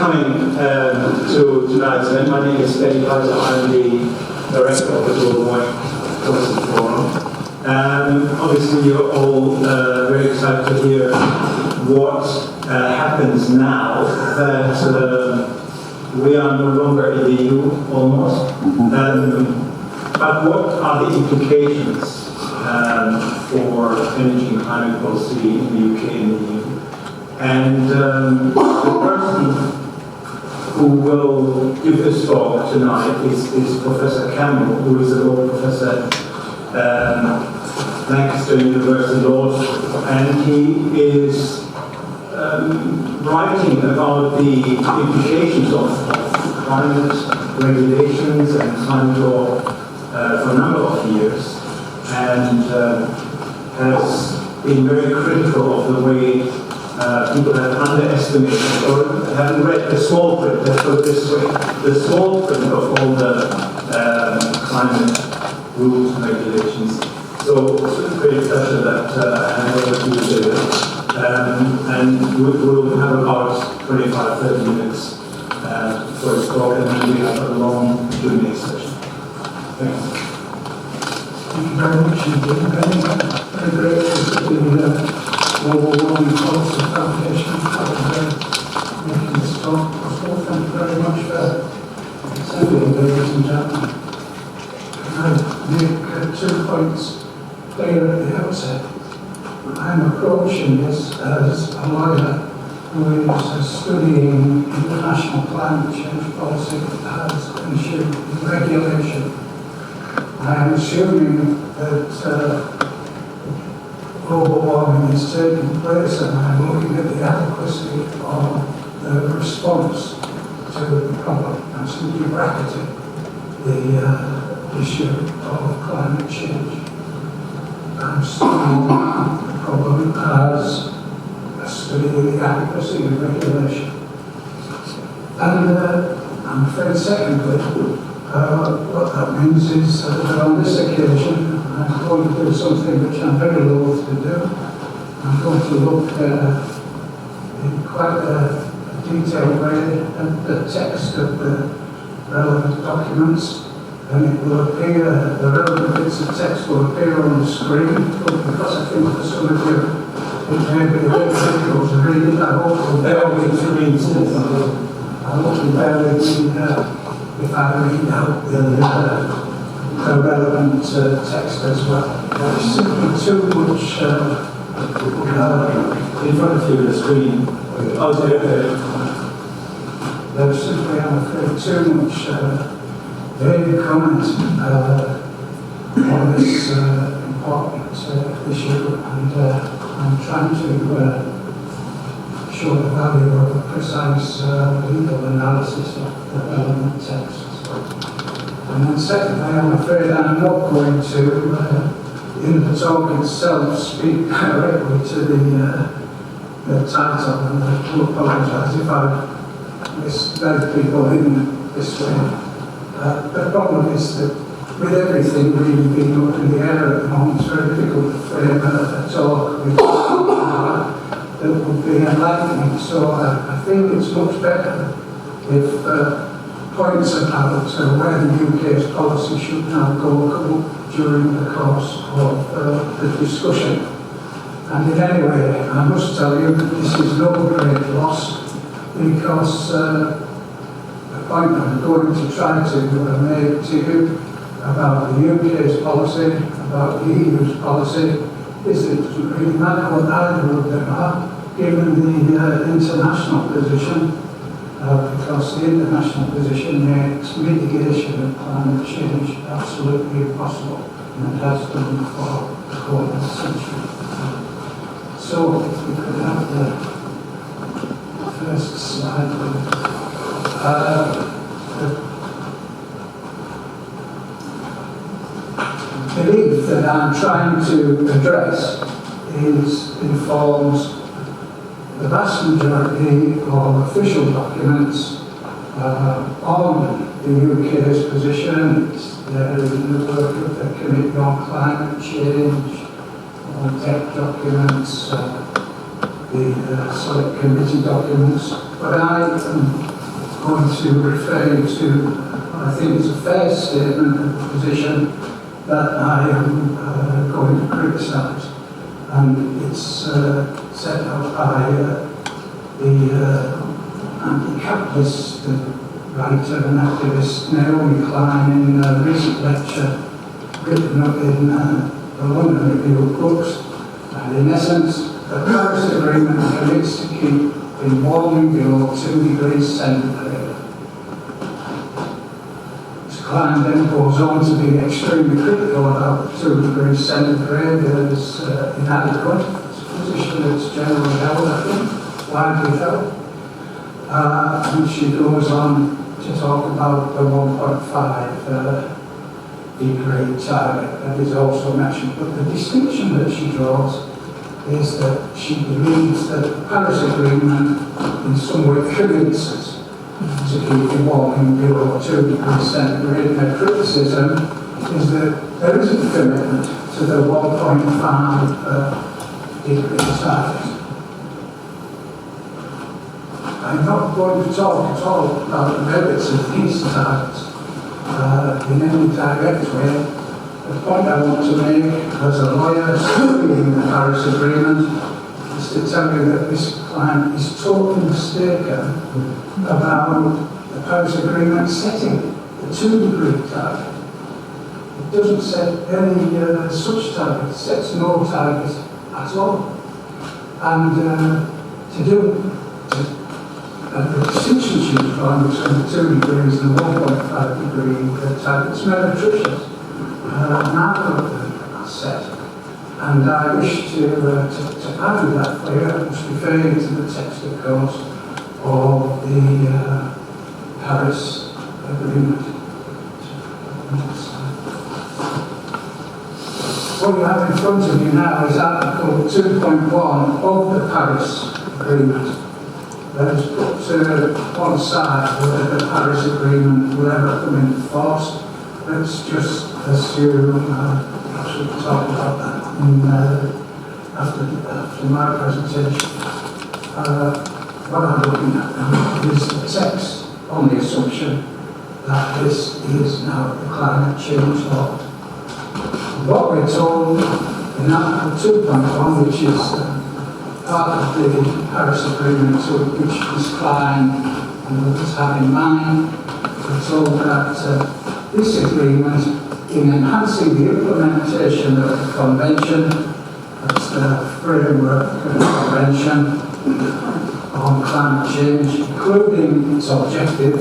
coming to tonight's event. My name is Benny Kaiser. I'm the director of the Global Warming Policy Forum. Obviously, you're all very excited to hear what happens now that we are no longer in the EU, almost. But what are the implications for energy and climate policy in the UK and the EU? And the person who will give this talk tonight is Professor Campbell, who is a law professor at Lancaster University Law School, and he is writing about the implications of climate regulations and climate law for a number of years, and has been very critical of the way people have underestimated or haven't read the small print, let's put it this way, the small print of all the climate rules and regulations. So it's a great pleasure that I hand over to you, David. And we'll have about 25-30 minutes for this talk, and then we have a long Q&A session. Thanks. Thank you very much indeed. Very grateful to the Global Warming Policy Foundation for making this talk possible. Thank you very much for attending, ladies and gentlemen. I make 2 points clear at the outset. I'm approaching this as a lawyer who is studying international climate change policy that has an issue with regulation. I am assuming that global warming is taking place, and I'm looking at the adequacy of the response to the problem. I'm simply bracketing the issue of climate change. I'm studying the problem as a study of the adequacy of regulation. And I'm afraid, secondly, what that means is that on this occasion, I'm going to do something which I'm very loath to do. I'm going to look in quite a detailed way at the text of the relevant documents, and it will appear, the relevant bits of text will appear on the screen, but because I think for some of you it may be a bit difficult to read it, I hope you'll bear with me. I hope you'll bear with me if I read out the relevant text as well. There's simply too much in front of you, the screen. Oh, okay. There's simply, I'm afraid, too much vague comment on this important issue, and I'm trying to show the value of a precise legal analysis of the relevant text. And then secondly, I'm afraid I'm not going to, in the talk itself, speak directly to the title, and I do apologise if I've misled people in this way. The problem is that with everything really being up in the air at the moment, it's very difficult to frame a talk with that would be enlightening. So I think it's much better if points about where the UK's policy should now go come up during the course of the discussion. And in any way, I must tell you that this is no great loss, because the point I'm going to try to make to you about the UK's policy, about the EU's policy, is that it doesn't really matter what either of them are, given the international position, because the international position makes mitigation of climate change absolutely impossible, and it has done for a quarter of a century. So if we could have the first slide. The belief that I'm trying to address informs the vast majority of official documents on the UK's position. It's there in the work of the Committee on Climate Change, on debt documents, the select committee documents. But I am going to refer you to what I think is a fair statement of the position that I am going to criticise. And it's set out by the anti-capitalist writer and activist Naomi Klein in a recent lecture written up in the London Review of Books. And in essence, the Paris Agreement commits to keep the warming below 2 degrees centigrade. Ms. Klein then goes on to be extremely critical about 2 degrees centigrade as inadequate. It's a position that's generally held, I think, widely held. And she goes on to talk about the 1.5 degree target that is also mentioned. But the distinction that she draws is that she believes that the Paris Agreement in some way commits us to keep the warming below 2 degrees centigrade. And her criticism is that there isn't a commitment to the 1.5 degree target. I'm not going to talk at all about the merits of these targets in any direct way. The point I want to make as a lawyer studying the Paris Agreement is to tell you that this client is totally mistaken about the Paris Agreement setting the 2 degree target. It doesn't set any such target, it sets no target at all. And the distinction she's drawing between the 2 degrees and the 1.5 degree targets meretricious. Set. And I wish to argue that for you. I must refer you to the text, of course, of the Paris Agreement. What you have in front of you now is Article 2.1 of the Paris Agreement. Let us put to one side whether the Paris Agreement will ever come into force. Let's just assume, perhaps we can talk about that after my presentation. What I'm looking at now is the text on the assumption that this is now the climate change law. What we're told in Article 2.1, which is part of the Paris Agreement, which Ms. Klein and others have in mind, we're told that this agreement, in enhancing the implementation of the Convention, that's the framework convention on climate change, including its objective,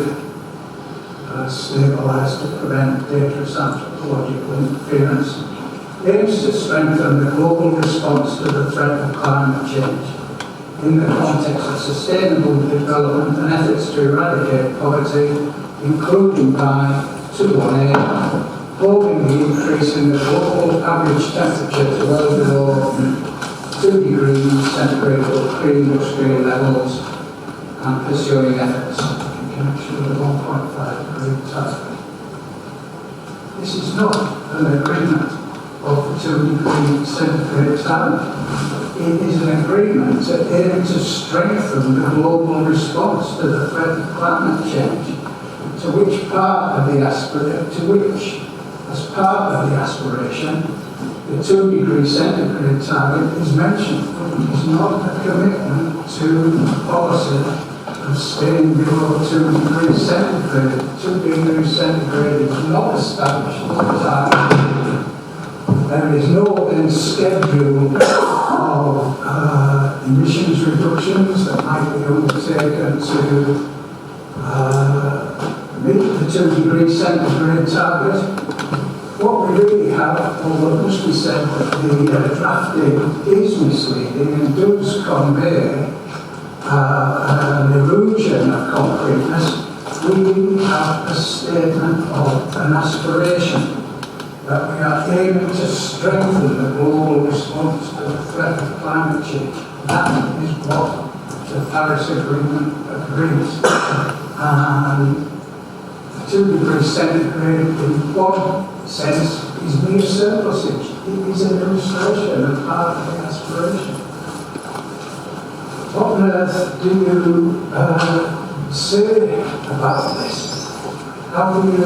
stabilise to prevent dangerous anthropological interference, aims to strengthen the global response to the threat of climate change in the context of sustainable development and efforts to eradicate poverty, including by 2.1a, holding the increase in the global average temperature to well below 2 degrees centigrade or pre-industrial levels and pursuing efforts in connection with the 1.5 degree target. This is not an agreement of the 2 degree centigrade target. It is an agreement to aim to strengthen the global response to the threat of climate change, to which part of the as part of the aspiration, the 2 degree centigrade target is mentioned, but it is not a commitment to the policy of staying below 2 degrees centigrade. 2 degrees centigrade is not established as a target. There is no then schedule of emissions reductions that might be undertaken to meet the 2 degree centigrade target. What we really have, although it must be said that the drafting is misleading and does convey an illusion of concreteness, we have a statement of an aspiration that we are aiming to strengthen the global response to the threat of climate change. That is what the Paris Agreement agrees. And the 2 degree centigrade, in one sense, is mere surplusage. It is an illustration of part of the aspiration. What on earth do you say about this? How do you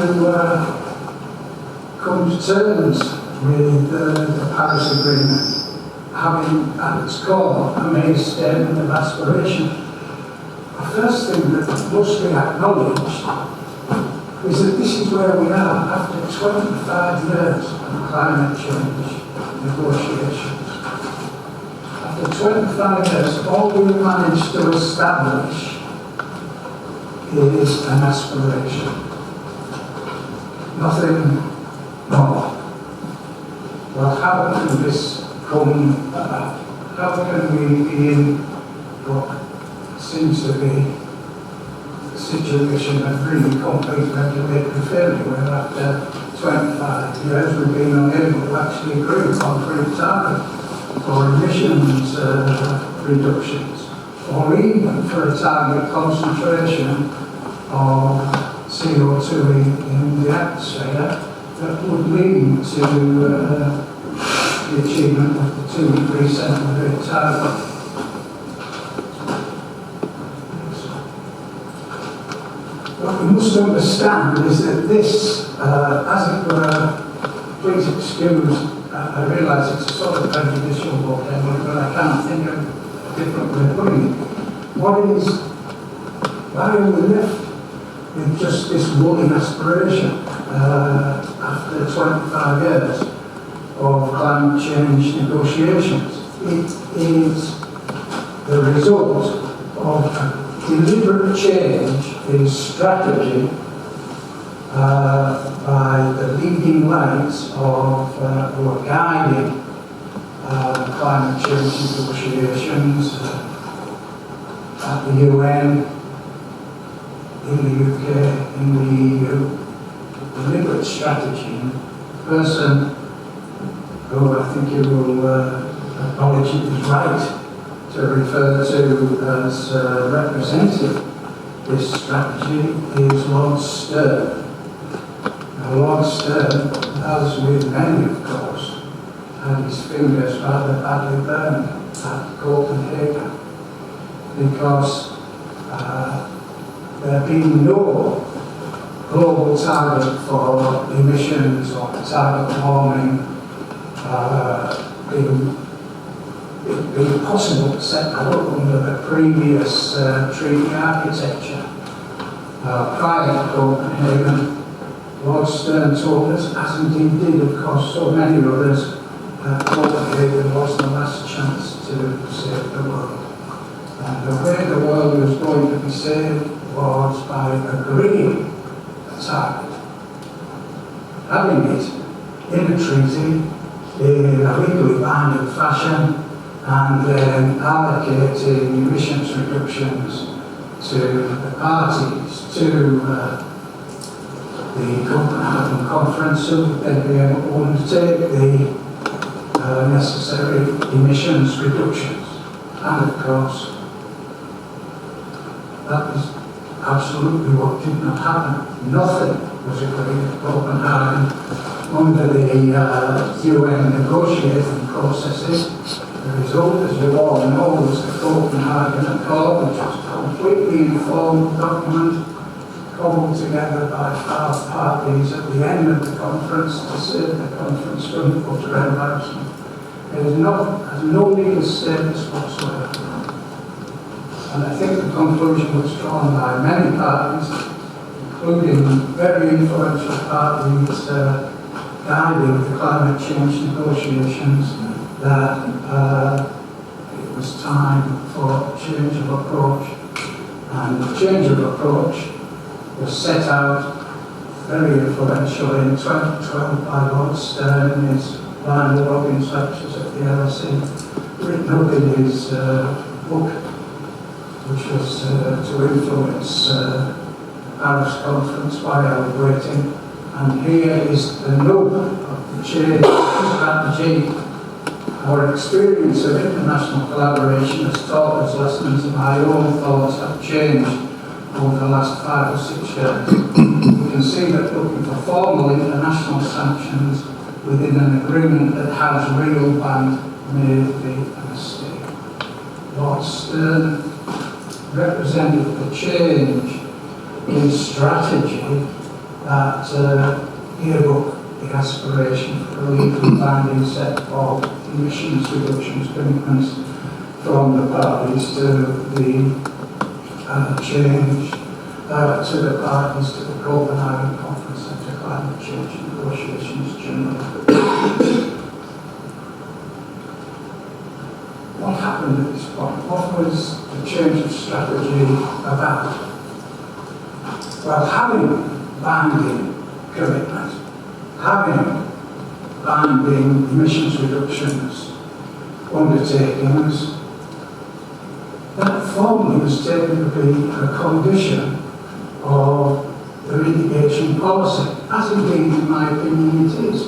come to terms with the Paris Agreement, having at its core a main statement of aspiration? The first thing that must be acknowledged is that this is where we are after 25 years of climate change negotiations. After 25 years, all we've managed to establish is an aspiration. Nothing more. Well, how can this come about? How can we be in what seems to be a situation of really complete regulatory failure, where after 25 years we've been unable to actually agree on free target or emissions reductions, or even for a target concentration of CO2 in the atmosphere that would lead to the achievement of the 2 degree centigrade target. What we must understand is that this, as it were, please excuse, I realise it's a sort of prejudicial vocabulary, but I can't think of a different way of putting it. What is, why are we left with just this woolly aspiration after 25 years of climate change negotiations? It is the result of a deliberate change in strategy by the leading lights of who are guiding climate change negotiations at the UN, in the UK, in the EU. Deliberate strategy. The person who I think you will acknowledge it is right to refer to as representing this strategy is Lord Stern. Now, Lord Stern, as with many, of course, had his fingers rather badly burned at Copenhagen, because there being no global target for emissions or target warming being possible to set that up under the previous treaty architecture. Prior to Copenhagen, Lord Stern told us, as indeed did, of course, so many others, that Copenhagen was the last chance to save the world. And the way the world was going to be saved was by agreeing a target, having it in a treaty in a legally binding fashion, and then allocating emissions reductions to the parties, to the Copenhagen Conference, so that they'd be able to undertake the necessary emissions reductions. And of course, that is absolutely what did not happen. Nothing was agreed at Copenhagen under the UN negotiating processes. The result, as you all know, was the Copenhagen Accord, which was a completely informal document cobbled together by 5 parties at the end of the conference to save the conference from utter embarrassment. It has no legal status whatsoever. And I think the conclusion was drawn by many parties, including very influential parties guiding the climate change negotiations, that it was time for a change of approach. And the change of approach was set out very influentially in 2012 by Lord Stern in his Line of Robbins lectures at the LSE, written up in his book, which was to influence Paris conference, Why Are We Waiting? And here is the nub of the change strategy. Our experience of international collaboration has taught us lessons, and my own thoughts have changed over the last 5 or 6 years. We can see that looking for formal international sanctions within an agreement that has real bite may be a mistake. Lord Stern represented the change in strategy that earmarked the aspiration for a legally binding set of emissions reductions commitments from the parties to the change to the parties to the Copenhagen Conference and to climate change negotiations generally. What happened at this point? What was the change of strategy about? Well, having binding commitment, having binding emissions reductions undertakings, that formally was taken to be a condition of the mitigation policy, as indeed, in my opinion, it is.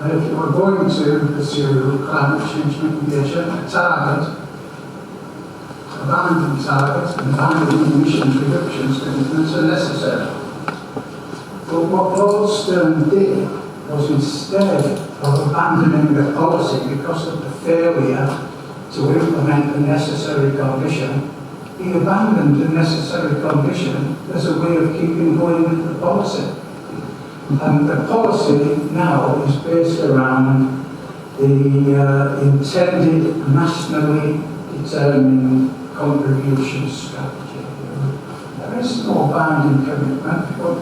If you are going to pursue climate change mitigation, a target, a binding target, and binding emissions reductions commitments are necessary. But what Lord Stern did was, instead of abandoning the policy because of the failure to implement the necessary condition, he abandoned the necessary condition as a way of keeping going with the policy. And the policy now is based around the intended nationally determined contribution strategy. There is no binding commitment, but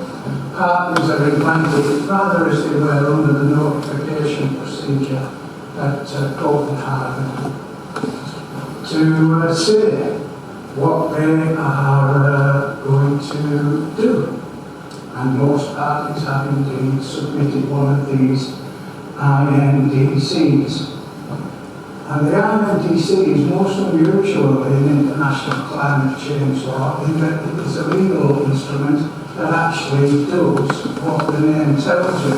parties are invited, rather as they were under the notification procedure at Copenhagen, to say what they are going to do. And most parties have indeed submitted one of these INDCs. And the INDC is most unusual in international climate change law in that it is a legal instrument that actually does what the name tells you.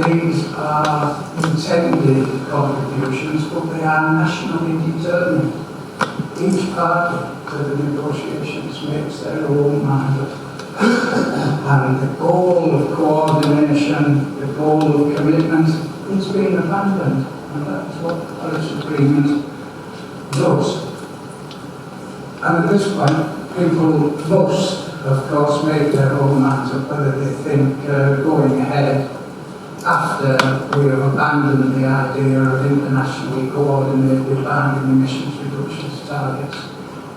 These are intended contributions, but they are nationally determined. Each party to the negotiations makes their own mind up. And the goal of coordination, the goal of commitment, it's been abandoned. And that's what the Paris Agreement does. And at this point, people must, of course, make their own minds up whether they think going ahead after we have abandoned the idea of internationally coordinated binding emissions reductions targets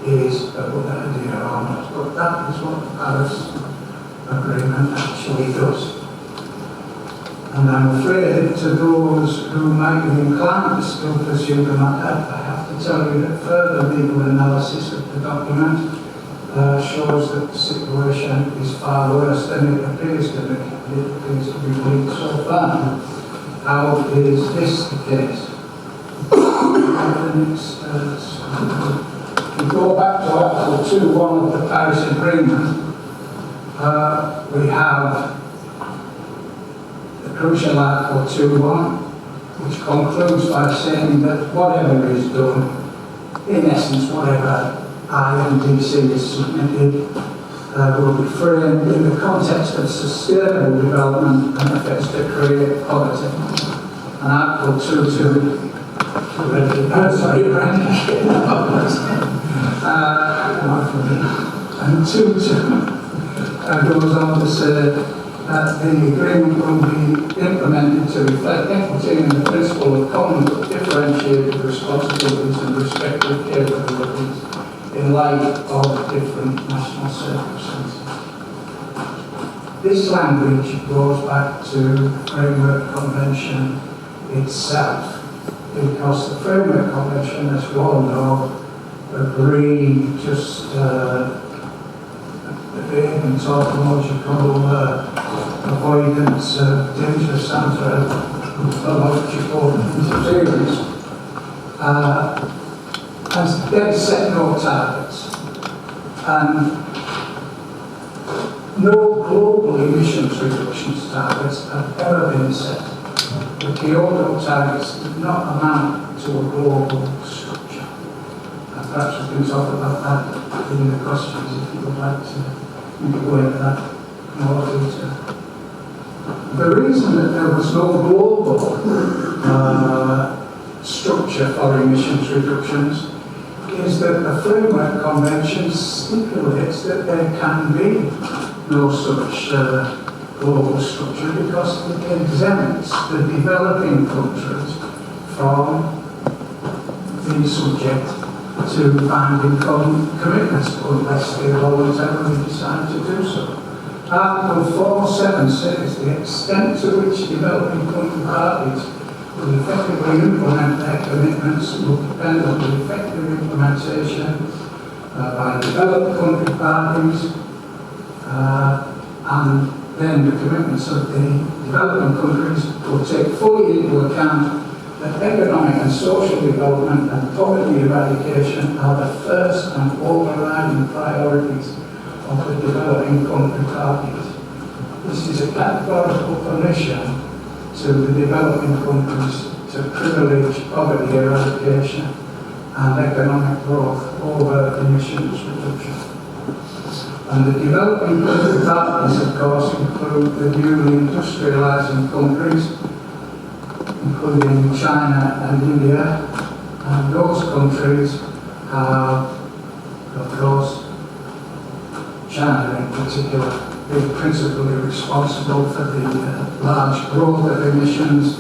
is a good idea or not. But that is what the Paris Agreement actually does. And I'm afraid to those who might be inclined to still pursue the matter, I have to tell you that further legal analysis of the document shows that the situation is far worse than it appears to be. It appears to be weak so far. How is this the case? If we go back to Article 2.1 of the Paris Agreement, we have the crucial Article 2.1, which concludes by saying that whatever is done, in essence, whatever INDC is submitted, will be framed in the context of sustainable development and efforts to create poverty. And Article 2.2 and 2.2 goes on to say that the agreement will be implemented to reflect equity and the principle of common but differentiated responsibilities and respective capabilities in light of different national circumstances. This language goes back to the Framework Convention itself, because the Framework Convention, as we all know, agreed just the vague and tautological avoidance of dangerous anthropological interference, and then set no targets. And no global emissions reductions targets have ever been set. The Kyoto targets did not amount to a global structure. And perhaps we can talk about that in the questions if you would like to go into that more detail. The reason that there was no global structure for emissions reductions is that the Framework Convention stipulates that there can be no such global structure because it exempts the developing countries from being subject to binding commitments unless they voluntarily decide to do so. Article 4.7 says the extent to which developing country parties will effectively implement their commitments will depend on the effective implementation by developed country parties and then the commitments of the developing countries will take fully into account that economic and social development and poverty eradication are the first and overriding priorities of the developing country parties. This is a categorical permission to the developing countries to privilege poverty eradication and economic growth over emissions reduction. And the developing country parties, of course, include the newly industrializing countries, including China and India, and those countries are, of course, China in particular, being principally responsible for the large growth of emissions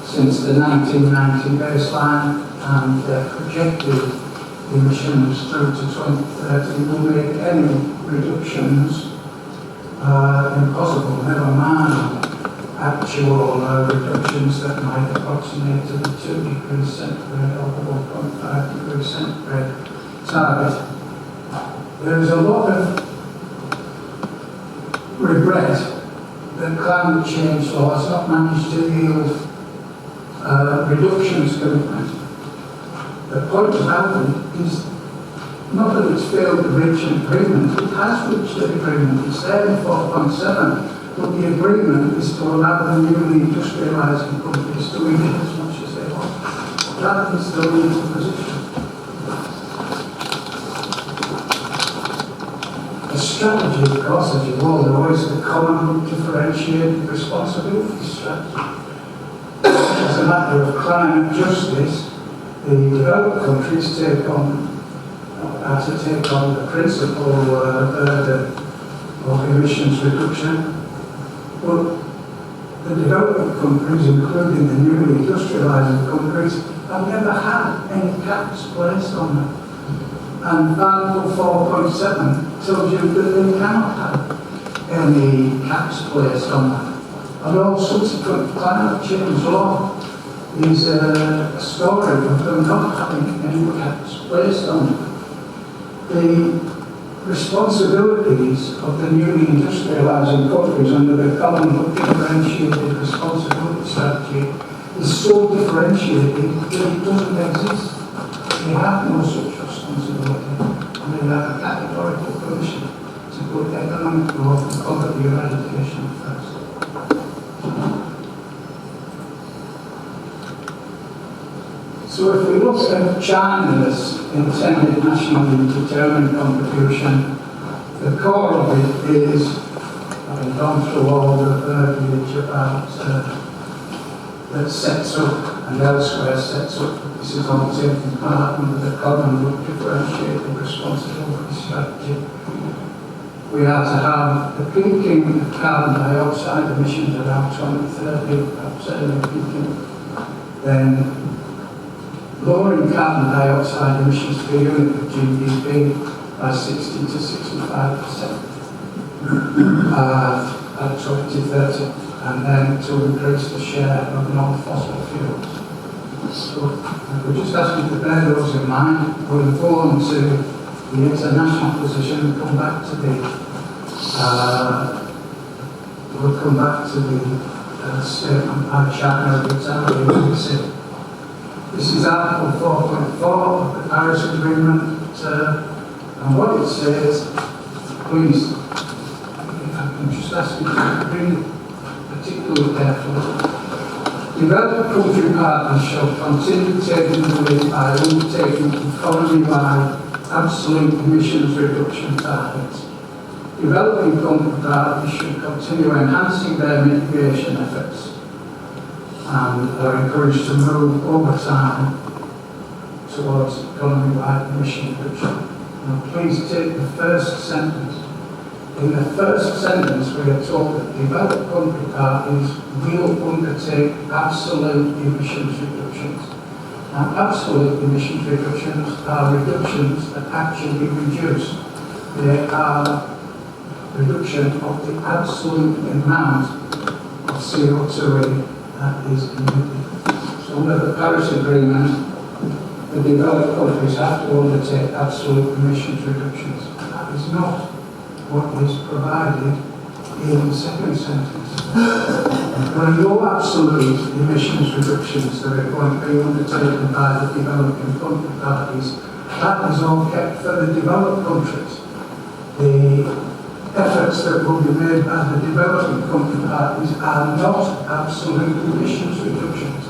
since the 1990 baseline, and their projected emissions through to 2030 will make any reductions impossible, never mind actual reductions that might approximate to the 2 degrees centigrade or the 1.5 degrees centigrade target. There is a lot of regret that climate change law has not managed to yield reductions commitment. The point about it is not that it's failed to reach an agreement, it has reached an agreement. It's there in 4.7, but the agreement is to allow the newly industrializing countries to emit as much as they want. That is the legal position. The strategy, of course, as you all know, is the common differentiated responsibility strategy. As a matter of climate justice, the developed countries take on the principal burden of emissions reduction, but the developing countries, including the newly industrializing countries, have never had any caps placed on them. And Article 4.7 tells you that they cannot have any caps placed on them. And all subsequent climate change law is a story of them not having any caps placed on them. The responsibilities of the newly industrializing countries under the common but differentiated responsibility strategy is so differentiated that it doesn't exist. They have no such responsibility, and they have a categorical permission to put economic growth and poverty eradication first. So if we look at China's intended nationally determined contribution, the core of it is, having gone through all the verbiage about that sets up and elsewhere sets up, this is all taking part under the common but differentiated responsibility strategy. We are to have the peaking of carbon dioxide emissions around 2030, certainly peaking, then lowering carbon dioxide emissions per unit of GDP by 60 to 65% at 2030, and then to increase the share of non-fossil fuels. So we just ask you to bear those in mind. We'll go on to the international position and come back to the statement by China retaliating. This is Article 4.4 of the Paris Agreement, and what it says, please, if I can just ask you to read particularly carefully. Developed country partners shall continue taking the lead by undertaking economy-wide absolute emissions reduction targets. Developing country partners should continue enhancing their mitigation efforts and are encouraged to move over time towards economy-wide emission reduction. Now please take the first sentence. In the first sentence we are told that developed country parties will undertake absolute emissions reductions. Now absolute emissions reductions are reductions that actually reduce. They are reduction of the absolute amount of CO2 that is emitted. So under the Paris Agreement, the developed countries have to undertake absolute emissions reductions. That is not what is provided in the second sentence. There are no absolute emissions reductions that are going to be undertaken by the developing country parties. That is all kept for the developed countries. The efforts that will be made by the developing country parties are not absolute emissions reductions.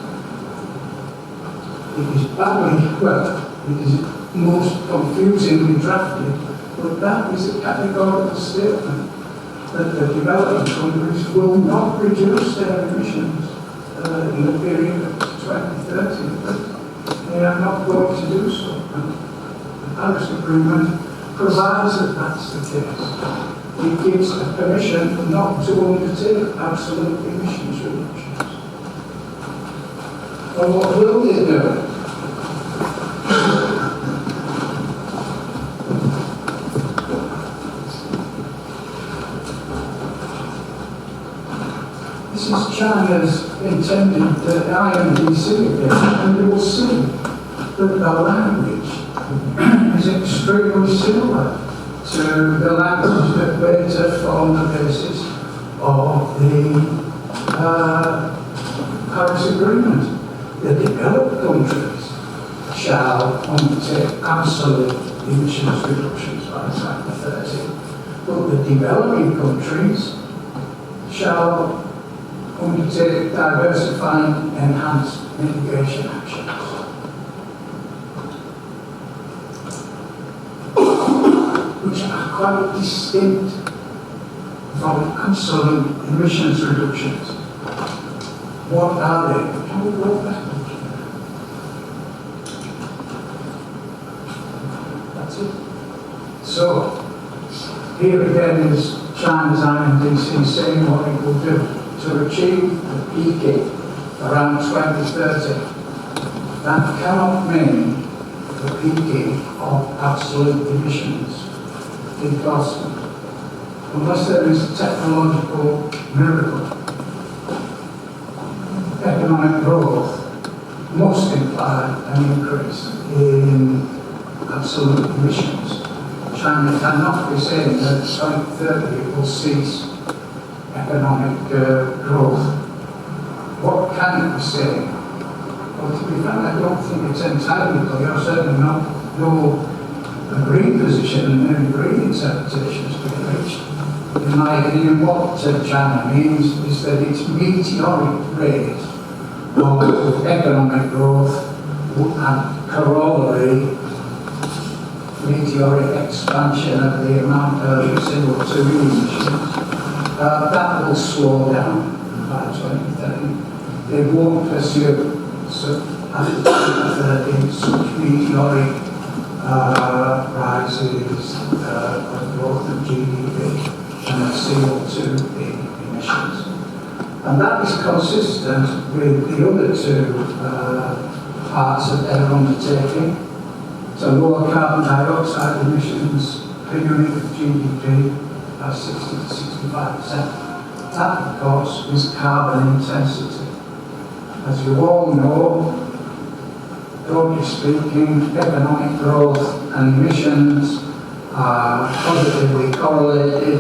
It is badly, well, it is most confusingly drafted, but that is a categorical statement that the developing countries will not reduce their emissions in the period of 2030. They are not going to do so. And the Paris Agreement provides that that's the case. It gives a permission not to undertake absolute emissions reductions. But what will they do? This is China's intended INDC again, and you will see that the language is extremely similar to the language that later formed the basis of the Paris Agreement. The developed countries shall undertake absolute emissions reductions by 2030, but the developing countries shall undertake diversifying enhanced mitigation actions. Which are quite distinct from absolute emissions reductions. What are they? Can we go back? That's it. So, here again is China's INDC saying what it will do to achieve the peaking around 2030. That cannot mean the peaking of absolute emissions, because unless there is a technological miracle, economic growth must imply an increase in absolute emissions. China cannot be saying that 2030 it will cease economic growth. What can it be saying? Well, to be frank, I don't think it's entirely clear. Certainly not no green position and green interpretations to be reached. In my opinion, what China means is that its meteoric rate of economic growth and corollary meteoric expansion of the amount of CO2 emissions, that will slow down by 2030. They won't pursue such meteoric rises of growth of GDP and of CO2 emissions. And that is consistent with the other two parts of their undertaking. So lower carbon dioxide emissions per unit of GDP by 60 to 65%. That, of course, is carbon intensity. As you all know, broadly speaking, economic growth and emissions are positively correlated,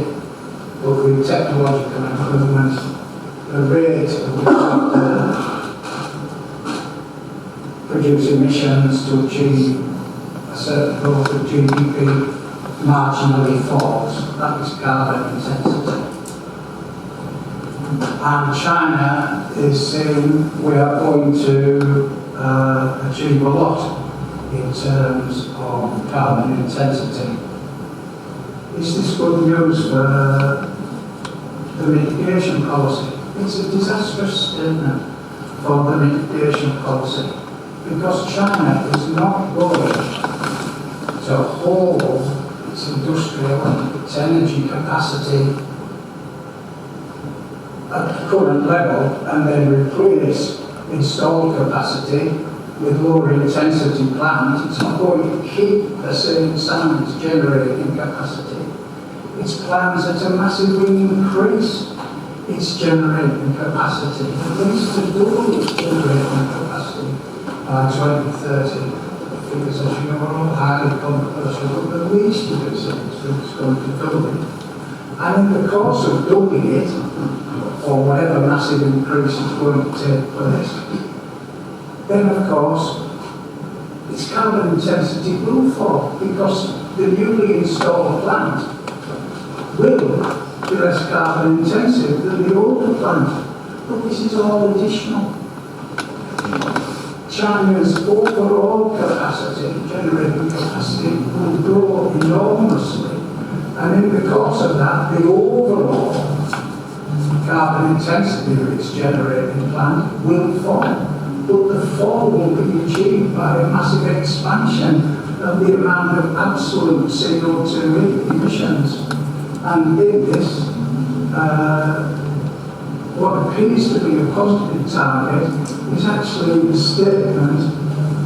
but with technological improvements, the rate at which we produce emissions to achieve a certain growth of GDP marginally falls. That is carbon intensity. And China is saying we are going to achieve a lot in terms of carbon intensity. Is this good news for the mitigation policy? It's a disastrous statement for the mitigation policy. because China is not going to hold its industrial and its energy capacity at the current level and then replace installed capacity with lower intensity plants. It's not going to keep the same size generating capacity. Its plans are to massively increase its generating capacity, at least to double its generating capacity by 2030. The figures, as you know, are all highly controversial, but at least you can say it's going to double it. And in the course of doubling it, or whatever massive increase is going to take place, then of course its carbon intensity will fall, because the newly installed plant will be less carbon intensive than the older plant. But this is all additional. China's overall capacity, generating capacity, will grow enormously, and in the course of that, the overall carbon intensity of its generating plant will fall. But the fall will be achieved by a massive expansion of the amount of absolute CO2 emissions. And in this, what appears to be a positive target is actually the statement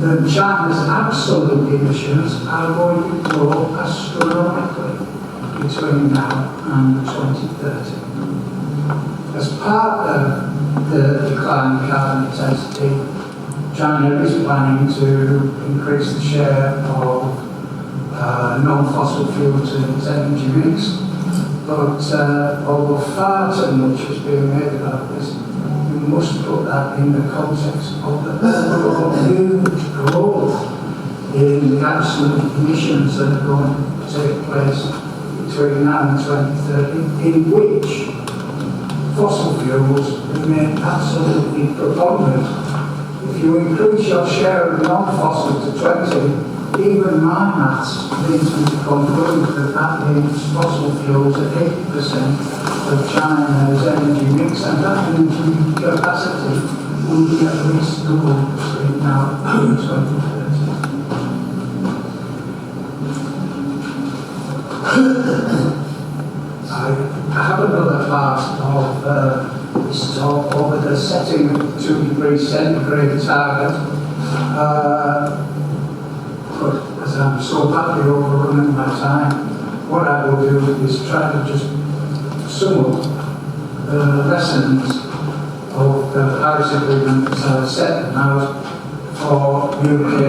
that China's absolute emissions are going to grow astronomically between now and 2030. As part of the decline in carbon intensity, China is planning to increase the share of non-fossil fuel to its energy mix. But although far too much is being made about this, we must put that in the context of the overall huge growth in the absolute emissions that are going to take place between now and 2030, in which fossil fuels remain absolutely preponderant. If you increase your share of non-fossil to 20, even my maths leads me to conclude that that means fossil fuels are 80% of China's energy mix, and that energy capacity will be at least double between now and 2030. I have another part of this talk over the setting of the 2 degrees centigrade target. But as I'm so badly overrunning my time, what I will do is try to just sum up the lessons of the Paris Agreement as I set them out for UK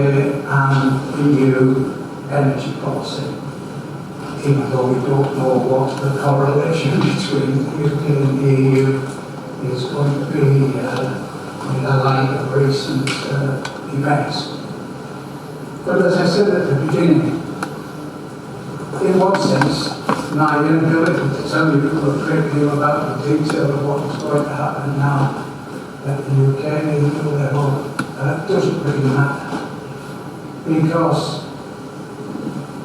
and EU energy policy, even though we don't know what the correlation between the UK and the EU is going to be in the light of recent events. But as I said at the beginning, in one sense, my inability to tell you a great deal about the detail of what is going to happen now at the UK and EU level doesn't really matter. Because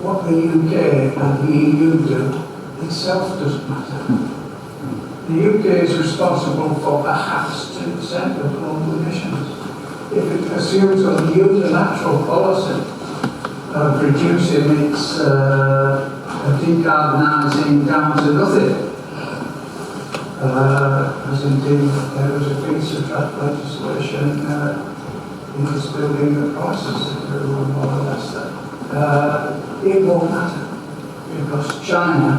what the UK and the EU do itself doesn't matter. The UK is responsible for perhaps 2% of global emissions. If it pursues a unilateral policy of reducing its decarbonising down to nothing, as indeed there was a piece of draft legislation in this building that promises to do more or less that, it won't matter, because China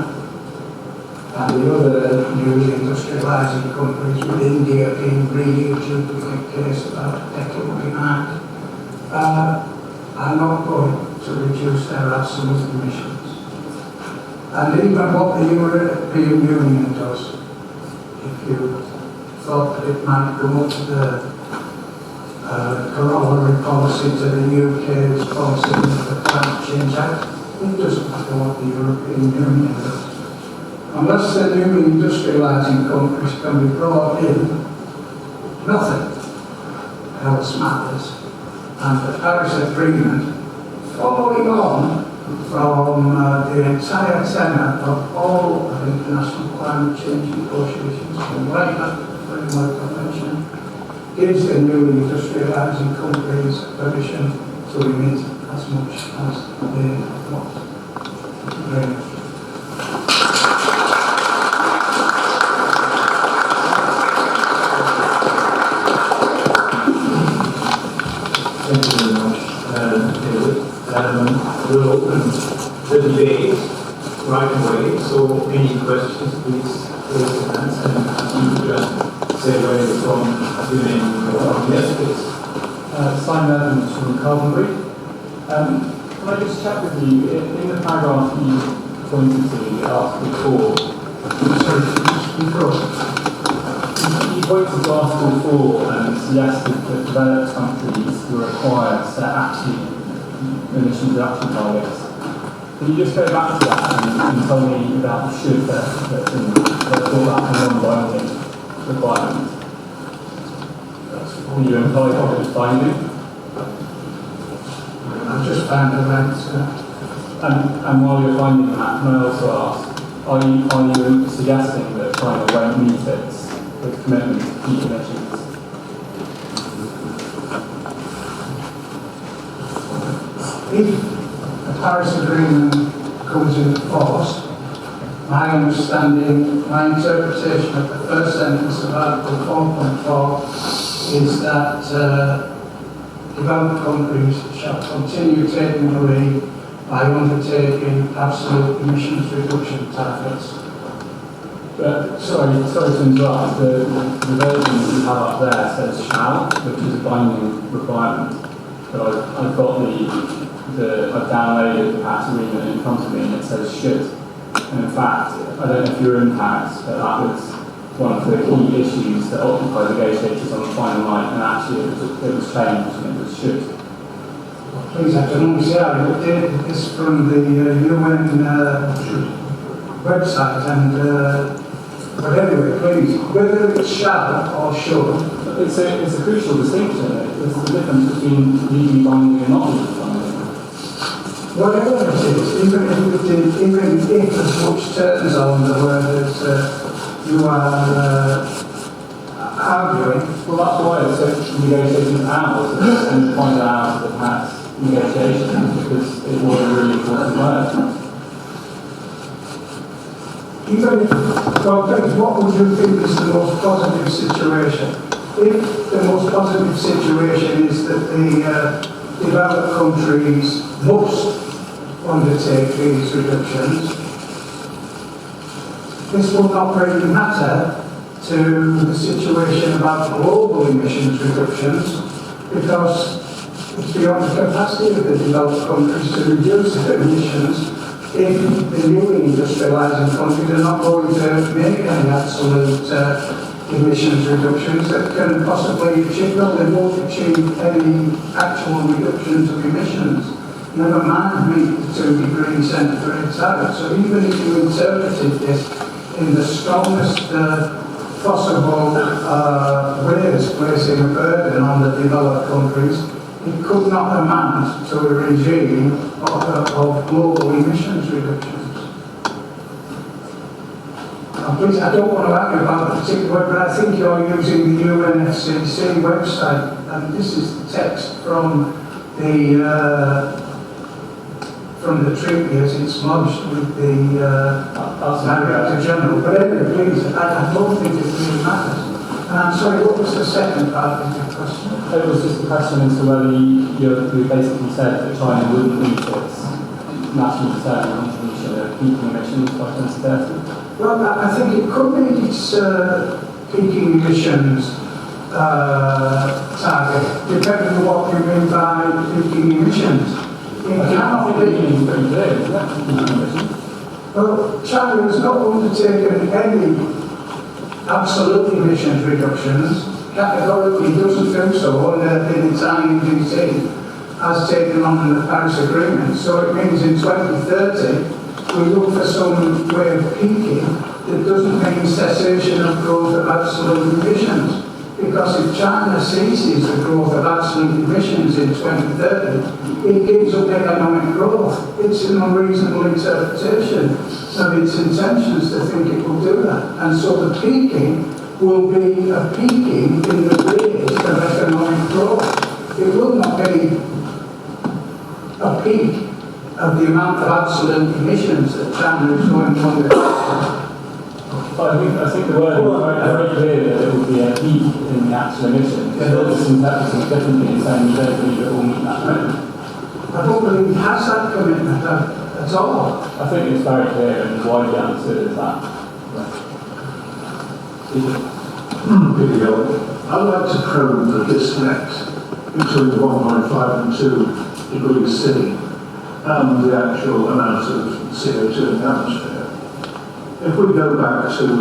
and the other newly industrialising countries, with India being really a duplicate case about a decade behind, are not going to reduce their absolute emissions. And even what the European Union does, if you thought that it might come up to the corollary policy to the UK's policy of the Climate Change Act, it doesn't matter what the European Union does. Unless the newly industrialising countries can be brought in, nothing else matters. And the Paris Agreement, following on from the entire tenor of all of international climate change negotiations, from right back to the Framework Convention, gives the newly industrialising countries permission to emit as much as they want. Thank you very much. Thank you very much, David. We'll open the debate right away, so any questions, please raise your hands and you just say where you're from, your name, yes, please. Simon Evans from Carltonbury. Can I just check with you, in the paragraph you pointed to, Article 4, Sorry, speak up. you pointed to Article 4 and suggested that developed countries were required to set actual emission reduction targets. Can you just go back to that and tell me about the should that's in that non-binding requirement? Can you imply that it was binding? I've just found the right. And while you're finding that, can I also ask, are you suggesting that China won't meet its commitment to keep emissions? If the Paris Agreement comes into force, my understanding, my interpretation of the first sentence of Article 4.4 is that developed countries shall continue taking the lead by undertaking absolute emissions reduction targets. But, sorry to interrupt, the version that you have up there says shall, which is a binding requirement. But I've got I've downloaded the Paris Agreement in front of me and it says should. And in fact, I don't know if you were in Paris, but that was one of the key issues that occupied negotiators on the final night, and actually it was changed and it was should. Please, I can only say I updated this from the UN website, and but anyway, please, whether it's shall or should. It's a crucial distinction. It's the difference between legally binding and not legally binding. Whatever it is, even if as much turns on the word as you are arguing. Well, that's why it's so negotiations hours and point out the past negotiations, because it was a really important word. Even if, well, what would you think is the most positive situation? If the most positive situation is that the developed countries must undertake these reductions, this will not really matter to the situation about global emissions reductions, because it's beyond the capacity of the developed countries to reduce their emissions if the newly industrialising countries are not going to make any absolute emissions reductions that can possibly achieve, well, they won't achieve any actual reductions of emissions, never mind meet the 2 degree centigrade target. So even if you interpreted this in the strongest possible ways, placing a burden on the developed countries, it could not amount to a regime of global emissions reductions. Please, I don't want to argue about the particular word, but I think you're using the UNFCCC website, and this is the text from the treaty as it's lodged with the Director General. But anyway, please, I don't think it really matters. And I'm sorry, what was the second part of your question? It was just a question as to whether you basically said that China wouldn't meet its national determined contribution of peaking emissions by 2030. Well, I think it could meet its peaking emissions target, depending on what you mean by peaking emissions. It cannot be. Well, China has not undertaken any absolute emissions reductions, categorically doesn't do so in its INDC, as taken on in the Paris Agreement. So it means in 2030, we look for some way of peaking that doesn't mean cessation of growth of absolute emissions. Because if China ceases the growth of absolute emissions in 2030, it gives up economic growth. It's an unreasonable interpretation of its intentions to think it will do that. And so the peaking will be a peaking in the rate of economic growth. It will not be a peak of the amount of absolute emissions that China is going to But I think the word is very clear that it would be a peak in the actual emissions. There's others interpreting it differently and saying you don't believe it will meet that commitment. I don't believe he has that commitment at all. I think it's very clear and widely understood as that. I'd like to probe the disconnect between the 1.5 and 2 degrees C and the actual amount of CO2 in the atmosphere. If we go back to the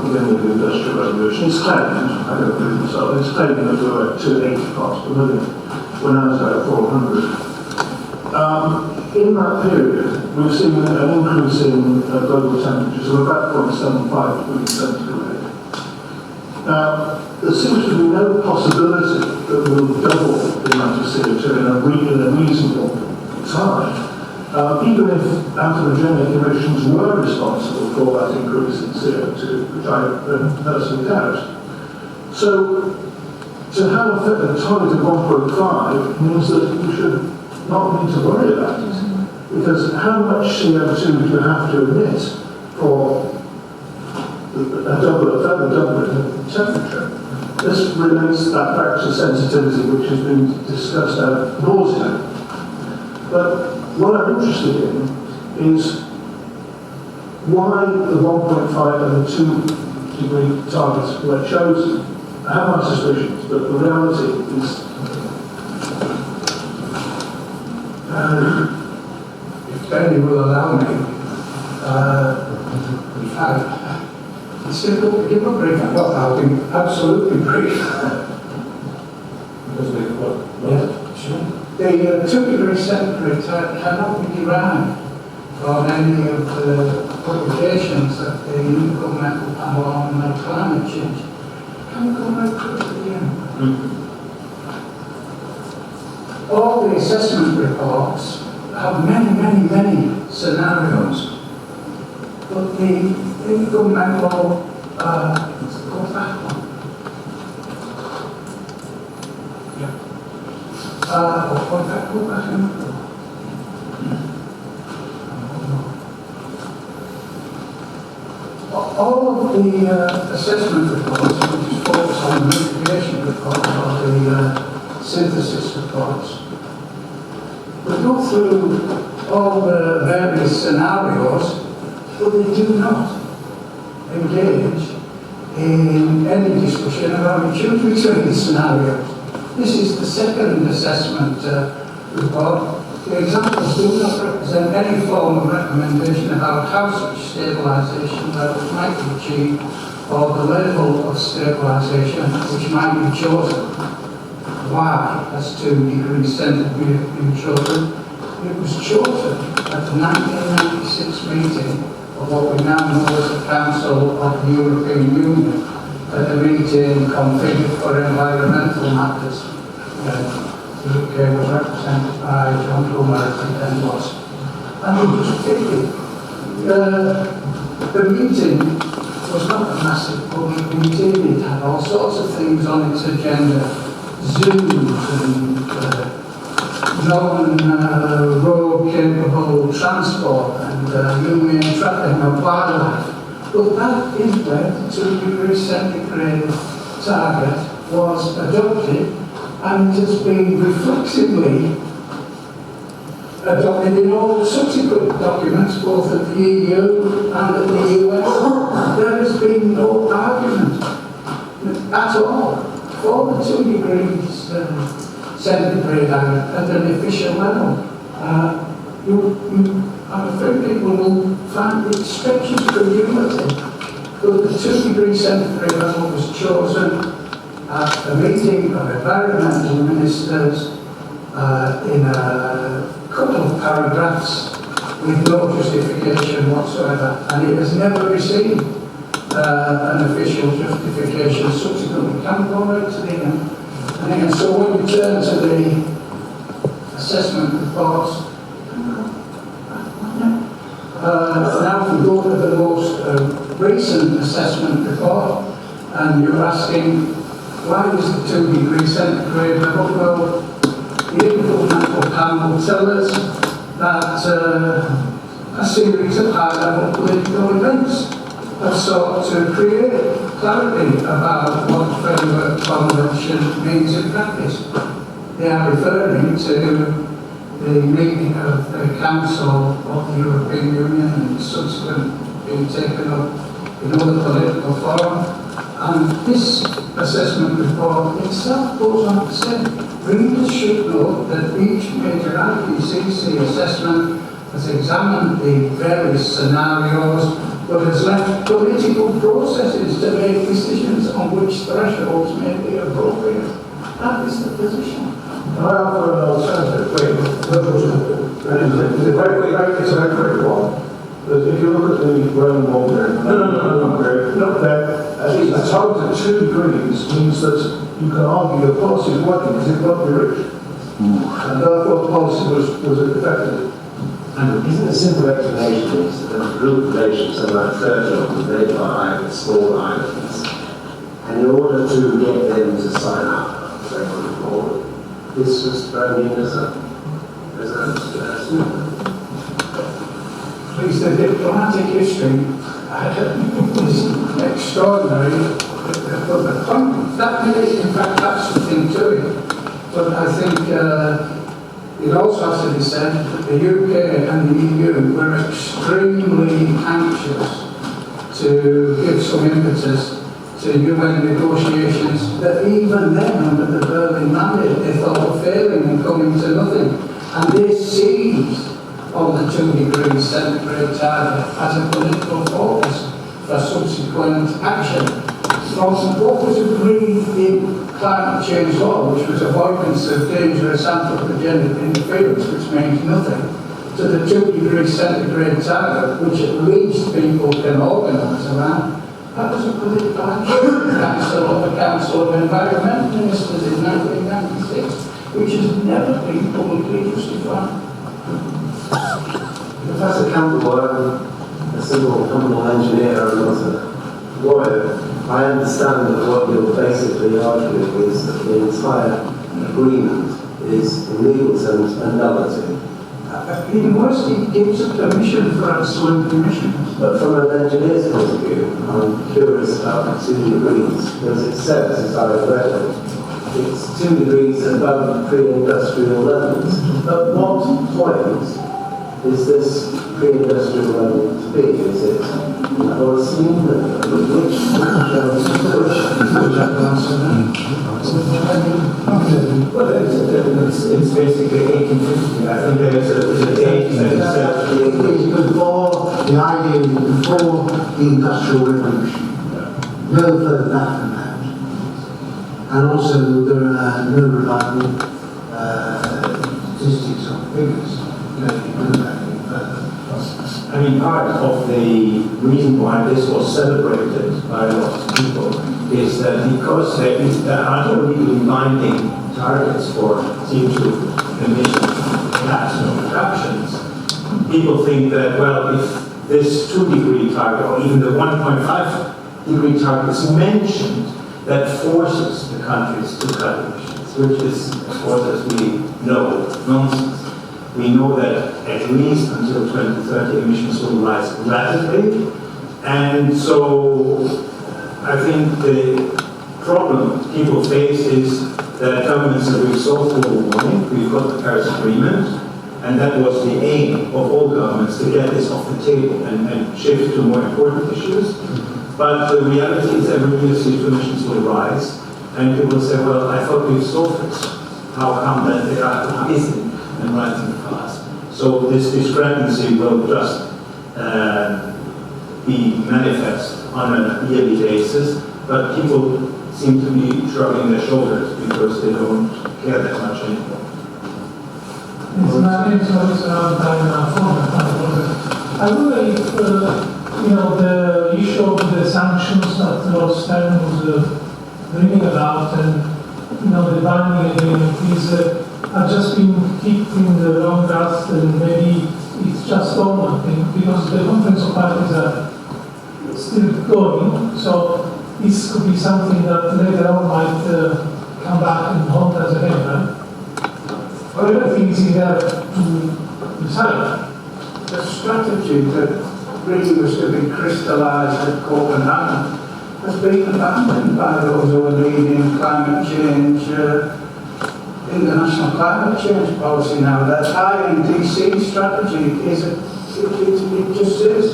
beginning of the Industrial Revolution, it's claimed, I don't believe myself, it's claimed that we were at 280 parts per million. We're now about 400. In that period, we've seen an increase in global temperatures of about 0.75 degrees centigrade. Now, there seems to be no possibility that we'll double the amount of CO2 in a reasonable time. Even if anthropogenic emissions were responsible for that increase in CO2, which I personally doubt. So, to have a target of 1.5 means that we should not need to worry about it. Because how much CO2 do you have to emit for a further doubling of temperature? This relates that back to sensitivity, which has been discussed ad nauseam. But what I'm interested in is why the 1.5 and the 2 degree targets were chosen. I have my suspicions, but the reality is If Benny will allow me, simple, give a brief. Well, I'll be absolutely brief. Yeah, sure. The 2 degree centigrade cannot be derived from any of the publications that the Intergovernmental Panel on Climate Change. Can you go right quickly again? All the assessment reports have many scenarios, but the Intergovernmental, go back one. Go back and all of the assessment reports, which is focused on the mitigation report or the synthesis reports, we go through all the various scenarios, but they do not engage in any discussion about the choose between the scenarios. This is the second assessment report. The examples do not represent any form of recommendation about how such stabilisation levels might be achieved or the level of stabilisation which might be chosen. Why has 2 degrees centigrade been chosen? It was chosen at the 1996 meeting of what we now know as the Council of the European Union, at the meeting configured for environmental matters. The UK was represented by John Homer and was. And it was fitted. The meeting was not a massive public meeting. It had all sorts of things on its agenda. Zoos and non-road capable transport and humane trafficking of wildlife. But that is where the 2 degree centigrade target was adopted, and it has been reflexively adopted in all the subsequent documents, both at the EU and at the UN. There has been no argument at all for the 2 degrees centigrade at an official level. I'm afraid people will find it stretches credulity. But the 2 degree centigrade level was chosen at a meeting of environmental ministers in a couple of paragraphs with no justification whatsoever, and it has never received an official justification subsequently. Can we go right to the end? And so when you turn to the assessment reports, now if we go to the most recent assessment report, and you're asking, why is the 2 degrees centigrade level? Well, the International Panel tell us that a series of high-level political events have sought to create clarity about what framework convention means in practice. They are referring to the meeting of the Council of the European Union and subsequent being taken up in other political forums. And this assessment report itself goes on to say, readers should know that each major IPCC assessment has examined the various scenarios, but has left political processes to make decisions on which thresholds may be appropriate. That is the position. I offer an alternative. It's a very quick one. But if you look at the Roman Walker, a target of 2 degrees means that you can argue your policy is working because it won't be reached. And therefore policy was effective. And isn't a simple explanation is that the group of nations, something like 30 of them, they are small islands. And in order to get them to sign up, they were forward. This was thrown in as a Please, the diplomatic history is extraordinary. But the point, that may in fact have something to it. But I think it also has to be said that the UK and the EU were extremely anxious to give some impetus to UN negotiations that even then, under the Berlin Mandate, they thought were failing and coming to nothing. And they seized on the 2 degrees centigrade target as a political focus for subsequent action. From what was agreed in climate change law, which was avoidance of dangerous anthropogenic interference, which means nothing, to the 2 degrees centigrade target, which at least people can organise around, that was a political action. The Council of Environment Ministers in 1996, which has never been publicly justified. Professor Campbell, I'm a simple humble engineer and not a lawyer. I understand that what you're basically arguing is that the entire agreement is, in legal terms, a nullity. Even worse, it gives a permission for absolute emissions. But from an engineer's point of view, I'm curious about 2 degrees, because it says, as I've read it, it's 2 degrees above pre-industrial levels. At what point is this pre-industrial level to be? Is it Holocene? Well, it's basically 1850. I think there's a date that says It's before the idea is before the Industrial Revolution. No further back than that. And also there are no reliable statistics or figures. I mean, part of the reason why this was celebrated by a lot of people is that because there are no legally binding targets for CO2 emission maximum reductions, people think that, well, if this 2 degree target or even the 1.5 degree target is mentioned, that forces the countries to cut emissions, which is, of course, as we know, nonsense. We know that at least until 2030 emissions will rise rapidly, and so I think the problem people face is that governments are doing so global warming. We've got the Paris Agreement, and that was the aim of all governments, to get this off the table and shift to more important issues. But the reality is every year CO2 emissions will rise, and people will say, well, I thought we've solved this. How come that they are isn't and right in the past? So this discrepancy will just be manifest on a yearly basis, but people seem to be shrugging their shoulders because they don't care that much anymore. My name is I wonder if the issue of the sanctions that Lord Stern was bringing about and the binding agreement is have just been kicked in the long grass, and maybe it's just dormant, because the conference of parties are still going. So this could be something that later on might come back and haunt us again, right? But everything is in there to decide. The strategy that really was to be crystallised at Copenhagen has been abandoned by those who are leading climate change, international climate change policy now. That INDC strategy it just is.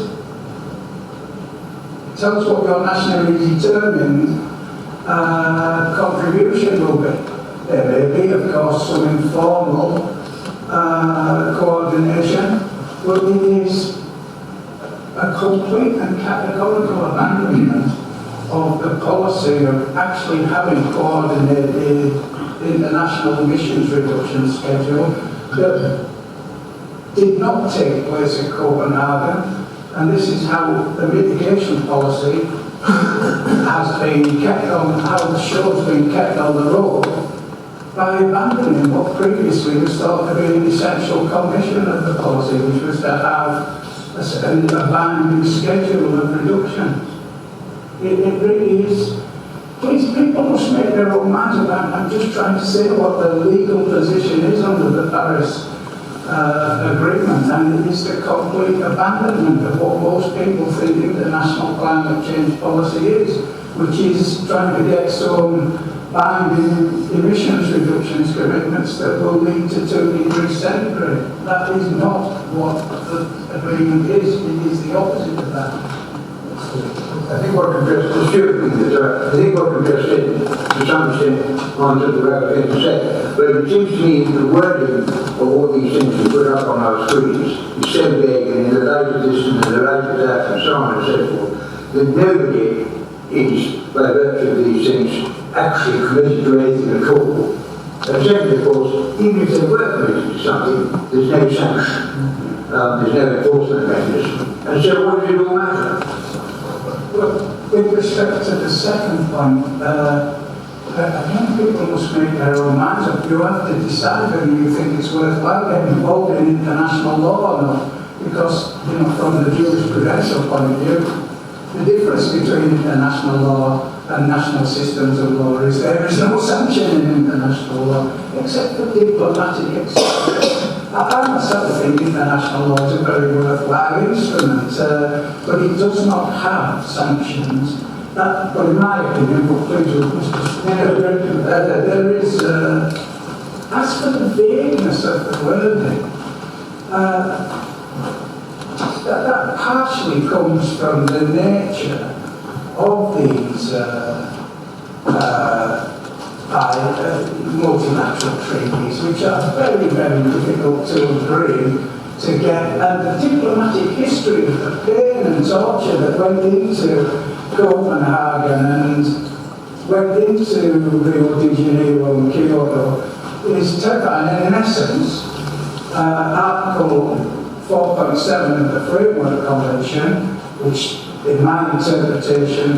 It tells what your nationally determined contribution will be. There may be, of course, some informal coordination, but it is a complete and categorical abandonment of the policy of actually having coordinated international emissions reduction schedule that did not take place at Copenhagen, and this is how the mitigation policy has been kept on, how the show's been kept on the road by abandoning what previously was thought to be an essential condition of the policy, which was to have a binding schedule of reduction. It really is. Please, people must make their own minds about it. I'm just trying to say what the legal position is under the Paris Agreement, and it is the complete abandonment of what most people think international climate change policy is, which is trying to get some binding emissions reductions commitments that will lead to 2 degrees centigrade. That is not what the agreement is. It is the opposite of that. I think what we've just said, to some extent, answered the right thing to say. But it seems to me the wording of all these things we put up on our screens is so vague, and in the light of this and in the light of that and so on and so forth, that nobody is, by virtue of these things, actually committed to anything at all. And secondly, of course, even if they were committed to something, there's no sanction, there's no enforcement mechanism. And so what does it all matter? Well, with respect to the second point, I think people must make their own minds up. You have to decide whether you think it's worthwhile getting involved in international law or not. Because, from the jurisprudential point of view, the difference between international law and national systems of law is there is no sanction in international law, except for diplomatic exceptions. I myself think international law is a very worthwhile instrument, but it does not have sanctions. But in my opinion, there is, as for the vagueness of the wording, that partially comes from the nature of these multilateral treaties, which are very, very difficult to agree to get, and the diplomatic history of the pain and torture that went into Copenhagen and went into Rio de Janeiro and Kyoto is terrifying. And in essence, Article 4.7 of the Framework Convention, which in my interpretation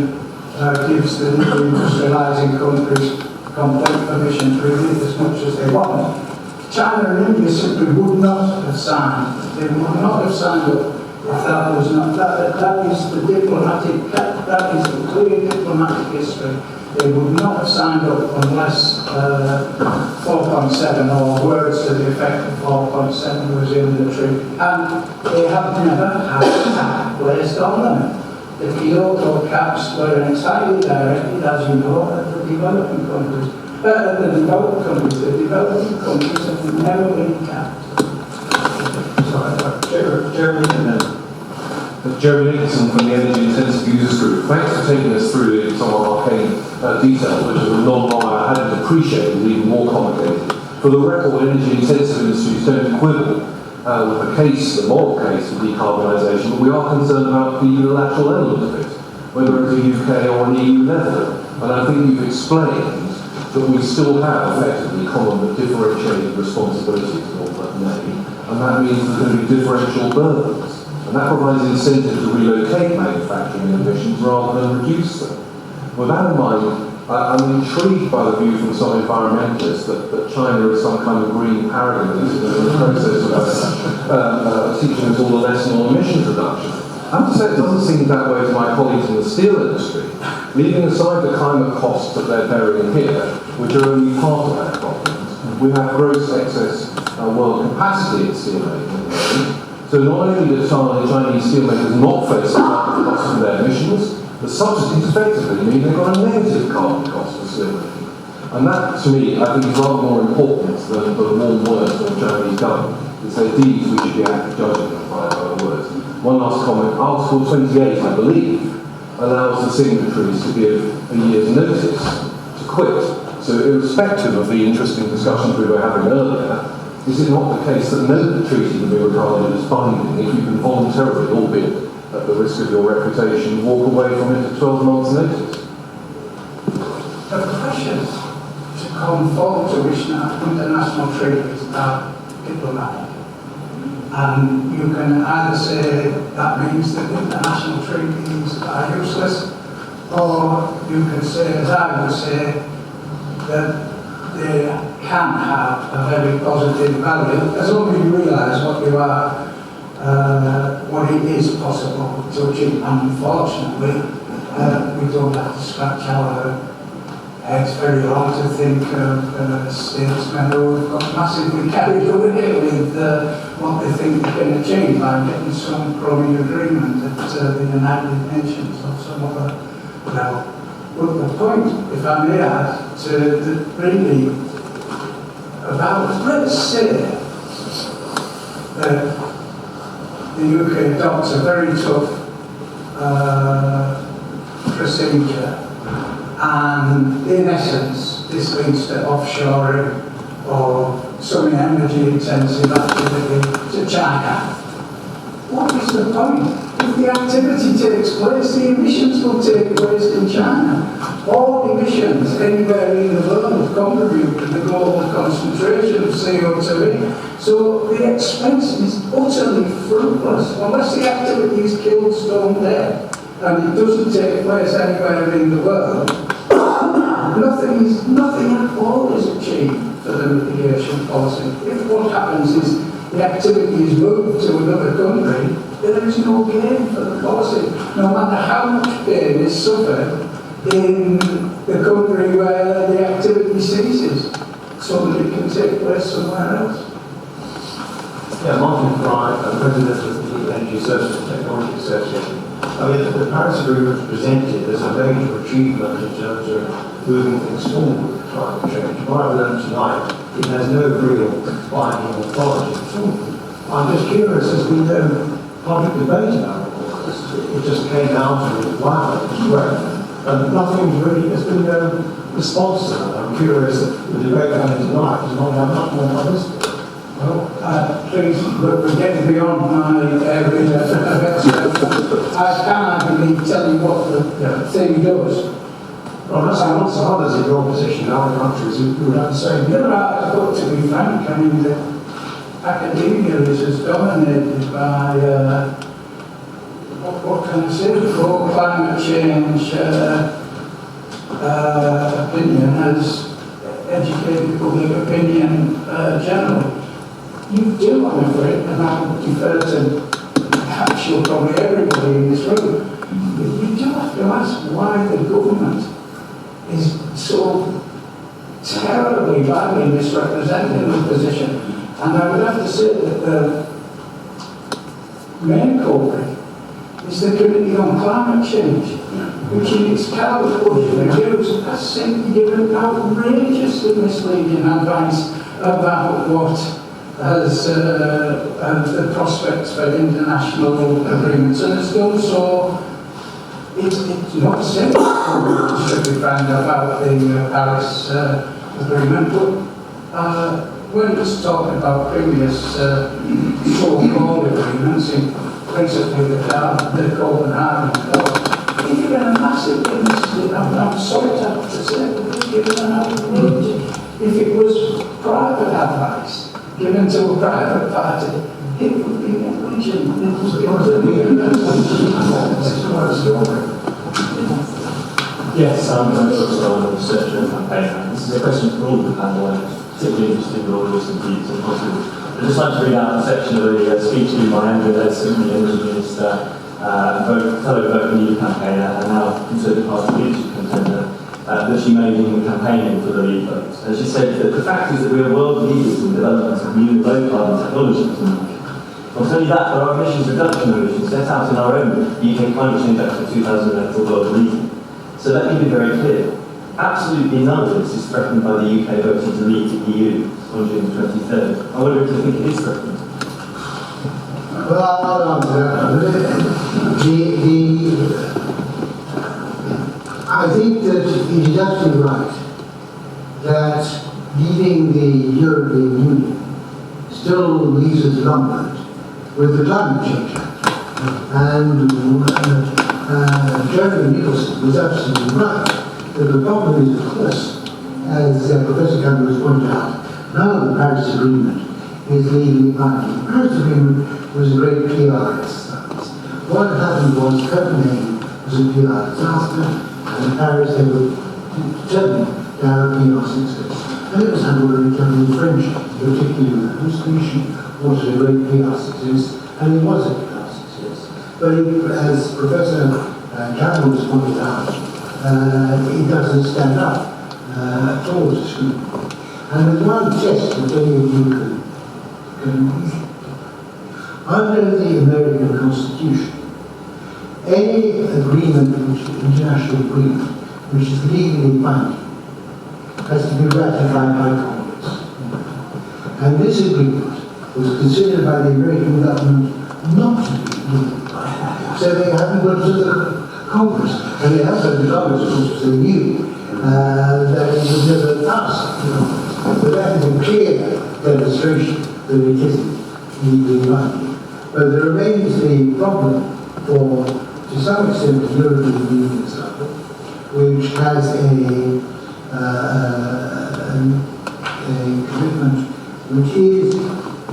gives the industrializing countries complete permission to read as much as they want. China and India simply would not have signed. They would not have signed up if that was not, that is the diplomatic, that is the clear diplomatic history. They would not have signed up unless 4.7 or words to the effect of 4.7 was in the treaty. And they have never had a cap placed on them. The Kyoto caps were entirely directed, as you know, at the developing countries. The developed countries, the developing countries have never been capped. Jeremy Nicholson from the Energy Intensive Users Group. Thanks for taking us through some arcane details, which are non-long I hadn't appreciated, even more complicated. For the record, energy intensive industries don't quibble with the case, the moral case for decarbonisation, but we are concerned about the unilateral element of it, whether it's a UK or an EU level. And I think you've explained that we still have effectively common but differentiated responsibilities in all that name, and that means there's going to be differential burdens. And that provides incentive to relocate manufacturing emissions rather than reduce them. With that in mind, I'm intrigued by the view from some environmentalists that China is some kind of green paragon in the process of teaching us all a lesson on emissions reduction. I have to say it doesn't seem that way to my colleagues in the steel industry, leaving aside the climate costs that they're bearing here, which are only part of our problems, we have gross excess world capacity in steelmaking at the moment. So not only do Chinese steelmakers not face the carbon costs of their emissions, the subsidies effectively mean they've got a negative carbon cost for steelmaking. And that, to me, I think is rather more important than the warm words from the Chinese government. It's their deeds we should be judging them by other words. One last comment. Article 28, I believe, allows the signatories to give a year's notice to quit. So irrespective of the interesting discussions we were having earlier, is it not the case that no treaty can be regarded as binding if you can voluntarily, albeit at the risk of your reputation, walk away from it at 12 months' notice? The pressures to conform to international treaties are diplomatic. And you can either say that means that international treaties are useless, or you can say, as I would say, that they can have a very positive value as long as you realise what you are, what it is possible to achieve. And unfortunately, we don't have to scratch our heads very long to think of statesmen who have got massively carried away with what they think they can achieve by getting some crummy agreement at the United Nations or some other level. But the point, if I may add, to really about, let's say that the UK adopts a very tough procedure, and in essence this leads to offshoring or some energy intensive activity to China. What is the point? If the activity takes place, the emissions will take place in China. All emissions anywhere in the world contribute to the global concentration of CO2. So the expense is utterly fruitless unless the activity is killed stone dead and it doesn't take place anywhere in the world. Nothing at all is achieved for the mitigation policy. If what happens is the activity is moved to another country, there is no gain for the policy, no matter how much pain is suffered in the country where the activity ceases, so that it can take place somewhere else. Yeah, Martin Fry, President of the Energy Services and Technology Association. I mean, the Paris Agreement was presented as a major achievement in terms of moving things forward with climate change. What I've learned tonight, it has no real binding authority at all. I'm just curious, there's been no public debate about all this. It just came out and wow, it was great. And nothing's really, there's been no response to that. I'm curious that the debate going tonight is not how much more publicity. Well, please, we're getting beyond my area of expertise. I can't actually tell you what the thing does. Well, that's how others in your position in other countries who have the same. But to be frank, I mean, the academia is as dominated by, what can I say, pro-climate change opinion as educated public opinion generally. You do, I'm afraid, and I would defer to actually probably everybody in this room, you do have to ask why the government is so terribly badly misrepresenting the position. And I would have to say that the main culprit is the Committee on Climate Change, which in its coward push reviews has simply given outrageously misleading advice about what as the prospects for international agreements, and it's done so. It's not simple to be frank about the Paris agreement, but when it's talking about previous so-called agreements, principally the Copenhagen Accord, they've given a massive misleading. I'm sorry to have to say, but they've given an outrage. If it was private advice given to a private party, it would be negligent. Yes, I'm a researcher and campaigner. This is a question for all of the panel, and particularly interesting for all listening views and possible. I'd just like to read out a section of the speech given by Andrew Leadsom, the Energy Minister fellow Vote New campaigner and now Conservative Party leadership contender, that she made in campaigning for the Leave vote. And she said that the fact is that we are world leaders in the development of new low-carbon technologies. Not only that, but our emissions reduction ambitions set out in our own UK Climate Change Act of 2011 for world leading. So let me be very clear. Absolutely none of this is threatened by the UK voting to leave the EU on June 23rd. I wonder if you think it is threatened. Well, I'll answer that. I think that it is absolutely right that leaving the European Union still leaves us lumbered with the Climate Change Act. And Jeremy Nicholson was absolutely right that the problem is, of course, as Professor Campbell has pointed out, none of the Paris Agreement is legally binding. The Paris Agreement was a great PR exercise. What happened was Copenhagen was a PR disaster, and Paris they were determined to have a PR success. And it was handled very cleverly in French, particularly with the host nation, was a great PR success, and it was a PR success. But as Professor Campbell has pointed out, it doesn't stand up at all to scrutiny. And there's one test that any of you can under the American Constitution, any agreement, international agreement, which is legally binding, has to be ratified by Congress. And this agreement was considered by the American government not to be legally binding. So they haven't gone to the Congress. And they have gone to Congress, of course, because they knew that it would never pass. But that is a clear demonstration that it isn't legally binding. But there remains the problem for, to some extent, the European Union example, which has a commitment which is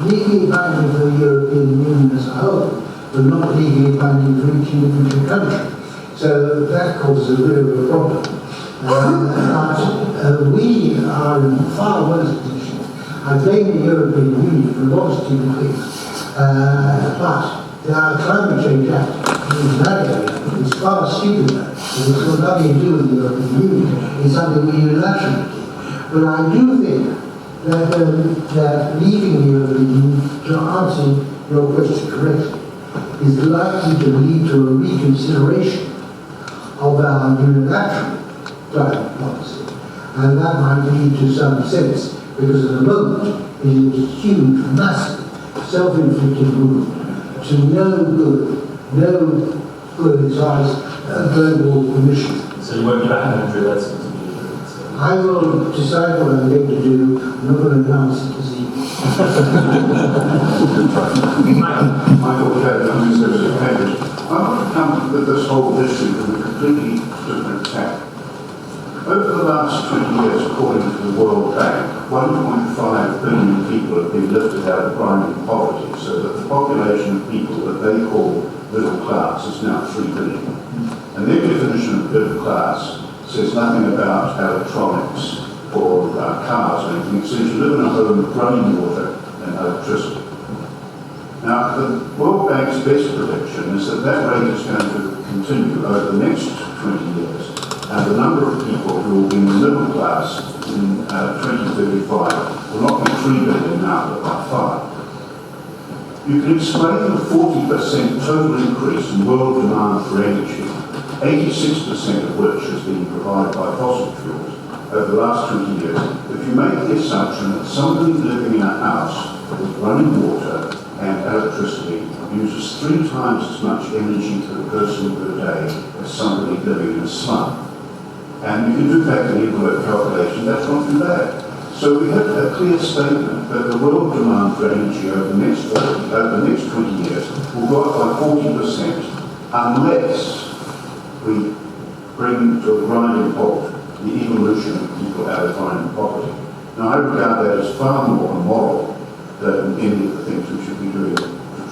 legally binding for the European Union as a whole, but not legally binding for each individual country. So that causes a bit of a problem. But we are in a far worse position. I blame the European Union for a lot of stupid things. But the Climate Change Act in that area is far stupider. It's got nothing to do with the European Union. It's something we unilaterally do. But I do think that leaving the European Union, to answer your question correctly, is likely to lead to a reconsideration of our unilateral climate policy. And that might lead to some sense, because at the moment it is a huge, massive, self-inflicted wound to no good as far as global emissions. So you won't be back in Andrew Ledson's? I will decide what I'm going to do. I'm not going to announce it this evening. Michael Kelly, I'm Minister of Cambridge. I want to come with this whole issue from a completely different tack. Over the last 20 years, according to the World Bank, 1.5 billion people have been lifted out of grinding poverty, so that the population of people that they call middle class is now 3 billion. And their definition of middle class says nothing about electronics or cars or anything. It says you live in a home with running water and electricity. Now, the World Bank's best prediction is that that rate is going to continue over the next 20 years. And the number of people who will be in the middle class in 2035 will not be 3 billion now, but by 5. You can explain the 40% total increase in world demand for energy, 86% of which has been provided by fossil fuels over the last 20 years. If you make the assumption that somebody living in a house with running water and electricity uses 3 times as much energy per person per day as somebody living in a slum, and you can do back an envelope calculation, that's not too bad. So we have a clear statement that the world demand for energy over the next 20 years will go up by 40% unless we bring to a grinding halt the evolution of people out of grinding poverty. Now I regard that as far more immoral than any of the things we should be doing to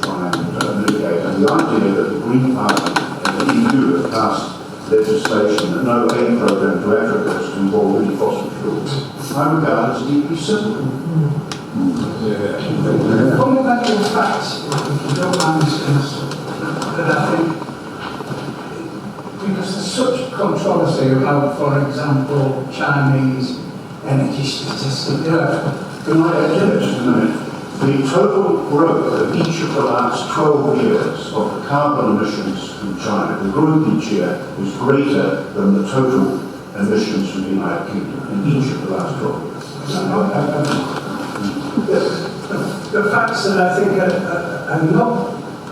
try and mitigate. And the idea that the Green Party and the EU have passed legislation that no aid program to Africa is to involve any fossil fuels, I regard as deeply simple. Coming back to the facts, if you don't mind, that I think because there's such controversy about, for example, Chinese energy statistics. Can I just a minute? The total growth of each of the last 12 years of the carbon emissions from China, the growth each year is greater than the total emissions from the United Kingdom in each of the last 12 years. The facts that I think are not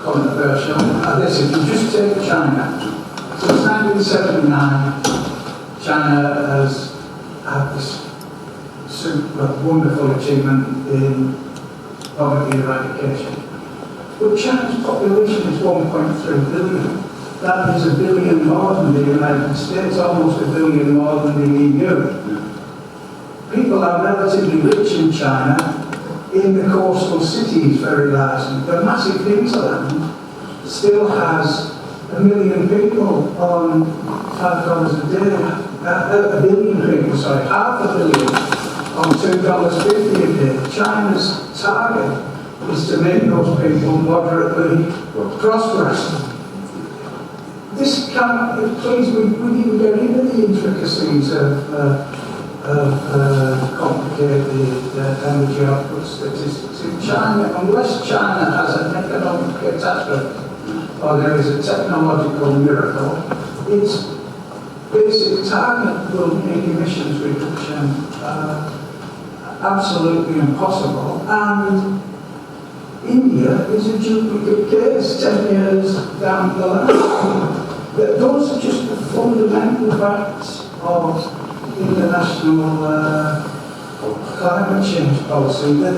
controversial are this: if you just take China, since 1979, China has had this wonderful achievement in poverty eradication. But China's population is 1.3 billion. That is 1 billion more than the United States, almost 1 billion more than the EU. People are relatively rich in China, in the coastal cities very largely. The massive hinterland still has 1 million people on $5 a day. 1 billion people, sorry, $500 million on $2.50 a day. China's target is to make those people moderately prosperous. This can't, please, we didn't get into the intricacies of complicated energy output statistics in China. Unless China has an economic catastrophe or there is a technological miracle, its basic target will make emissions reduction absolutely impossible. And India is a duplicate case 10 years down the line. Those are just the fundamental facts of international climate change policy that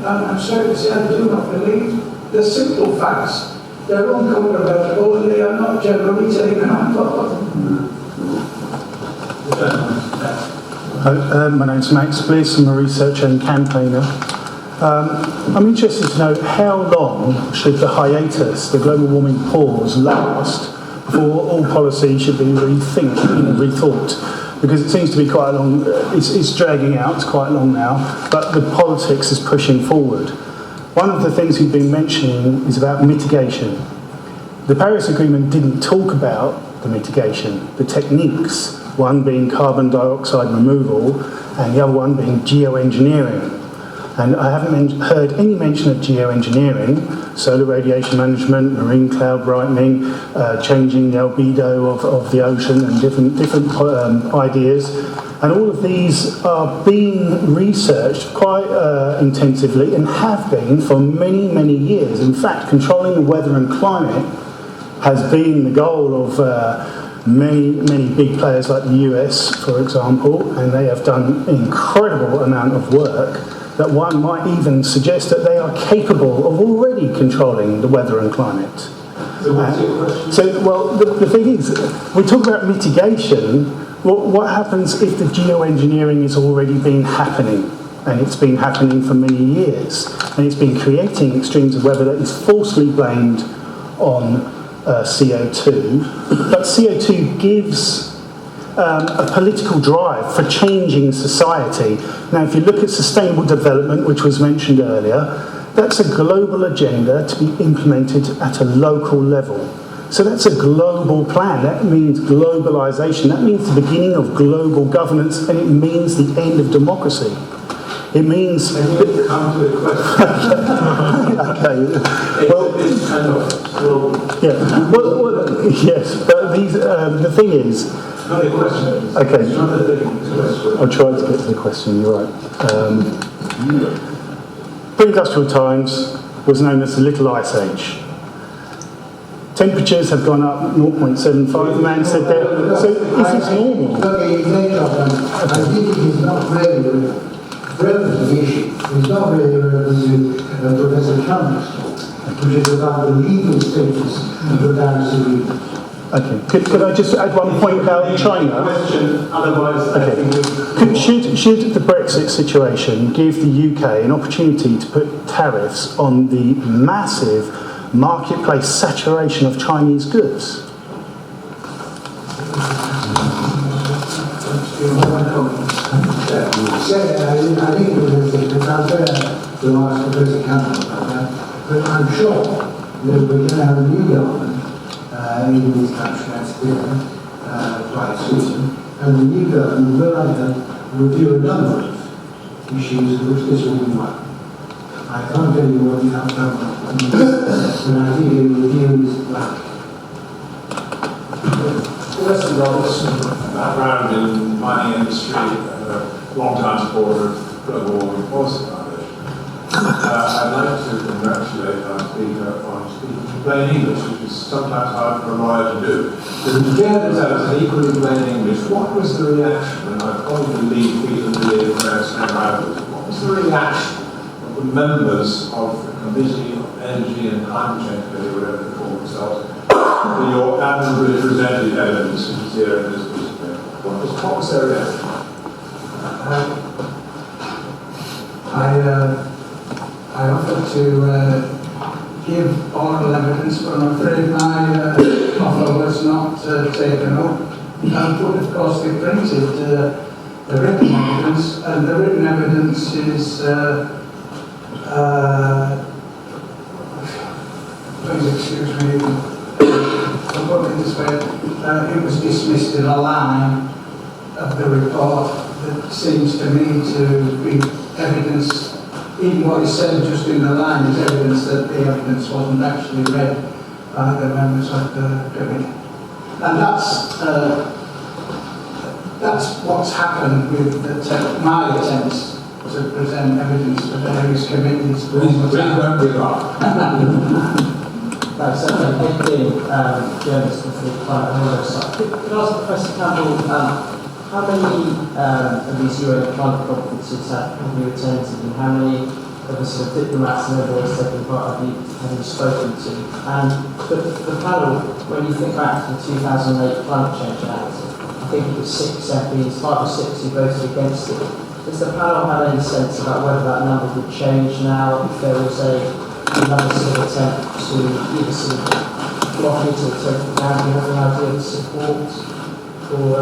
I'm sorry to say I do not believe. They're simple facts. They're uncontrovertible and they are not generally taken on board. My name's Max Bliss. I'm a researcher and campaigner. I'm interested to know how long should the hiatus, the global warming pause, last before all policy should be rethought? Because it seems to be quite a long, it's dragging out, it's quite long now, but the politics is pushing forward. One of the things we've been mentioning is about mitigation. The Paris Agreement didn't talk about the mitigation, the techniques, one being carbon dioxide removal and the other one being geoengineering. And I haven't heard any mention of geoengineering, solar radiation management, marine cloud brightening, changing the albedo of the ocean and different ideas. And all of these are being researched quite intensively and have been for many, many years. In fact, controlling the weather and climate has been the goal of many, many big players like the US, for example, and they have done an incredible amount of work that one might even suggest that they are capable of already controlling the weather and climate. So what's your question? The thing is, we talk about mitigation. What happens if the geoengineering has already been happening? And it's been happening for many years. And it's been creating extremes of weather that is falsely blamed on CO2. But CO2 gives a political drive for changing society. Now, if you look at sustainable development, which was mentioned earlier, that's a global agenda to be implemented at a local level. So that's a global plan. That means globalization. That means the beginning of global governance, and it means the end of democracy. It means... I need to come to the question. Okay. Well, it's kind of slow. Yeah. Well, yes, but these, the thing is... Not a question. Okay. It's not a question. I'll try to get to the question, you're right. Pre-industrial times was known as the Little Ice Age. Temperatures have gone up 0.75, the man said there. So is this normal? Okay, I think it is not really relevant to the issue. It's not really relevant to Professor Campbell's talk, which is about the legal status of the Paris Agreement. Okay. Could I just add one point about China? Okay. Should the Brexit situation give the UK an opportunity to put tariffs on the massive marketplace saturation of Chinese goods? I think it's unfair to ask Professor Campbell about that, but I'm sure that we're going to have a new government in this country. year, quite soon, and the new government will either review a number of issues which this will be one. I can't tell you what the outcome is, and I think the review is blank. Professor Robertson, background in mining industry, long-time supporter of global warming policy foundation. I'd like to congratulate our speaker on speaking plain English, which is sometimes hard for a lawyer to do. But if you dare to tell us in equally plain English, what was the reaction, and I probably leave Peter to the various rivals, what was the reaction of the members of the Committee on Energy and Climate Change Committee, whatever they call themselves, for your admirably presented evidence in here in this piece of paper? What was their reaction? I offered to give oral evidence, but I'm afraid my offer was not taken up. But of course they printed the written evidence, and the written evidence is please excuse me, I'll put it this way, it was dismissed in a line of the report that seems to me to be evidence, even what is said just in the line is evidence that the evidence wasn't actually read by the members of the committee. And that's what's happened with my attempts to present evidence to various committees. Please don't give up. Thanks, journalist for the climate website. Could I ask Professor Campbell, how many of these UN climate conferences have you attended, and how many of the sort of diplomats and everyone taking part have you spoken to? And the panel, when you think back to the 2008 Climate Change Act, I think it was 6 MPs, 5 or 6 who voted against it. Does the panel have any sense about whether that number would change now, if there was another sort of attempt to either sort of block it or take it down? Do you have any idea of the support or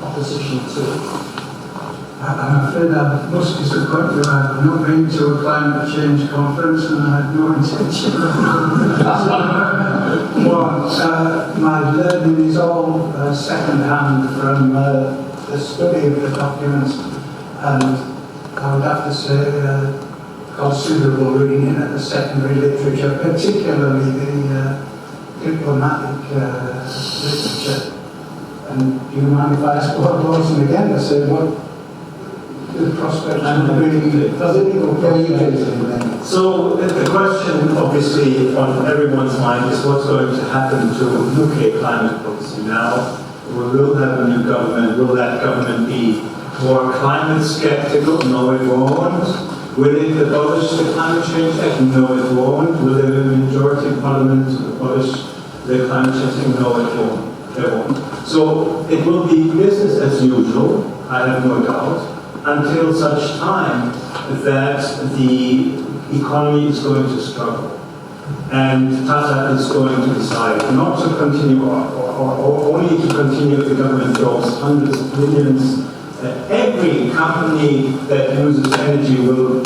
opposition to it? I'm afraid I must disappoint you. I've not been to a climate change conference and I have no intention of my learning is all second-hand from the study of the documents, and I would have to say considerable reading at the secondary literature, particularly the diplomatic literature. And do you mind if I ask what was them again to say what the prospects and the political prospects? So the question obviously on everyone's mind is what's going to happen to UK climate policy now. We will have a new government. Will that government be more climate skeptical? No, it won't. Will it abolish the Climate Change Act? No, it won't. Will there be a majority in Parliament abolish the Climate Change Act? No, it won't. They won't. So it will be business as usual, I have no doubt, until such time that the economy is going to struggle. And Tata is going to decide not to continue or only to continue the government jobs, hundreds of millions. Every company that uses energy will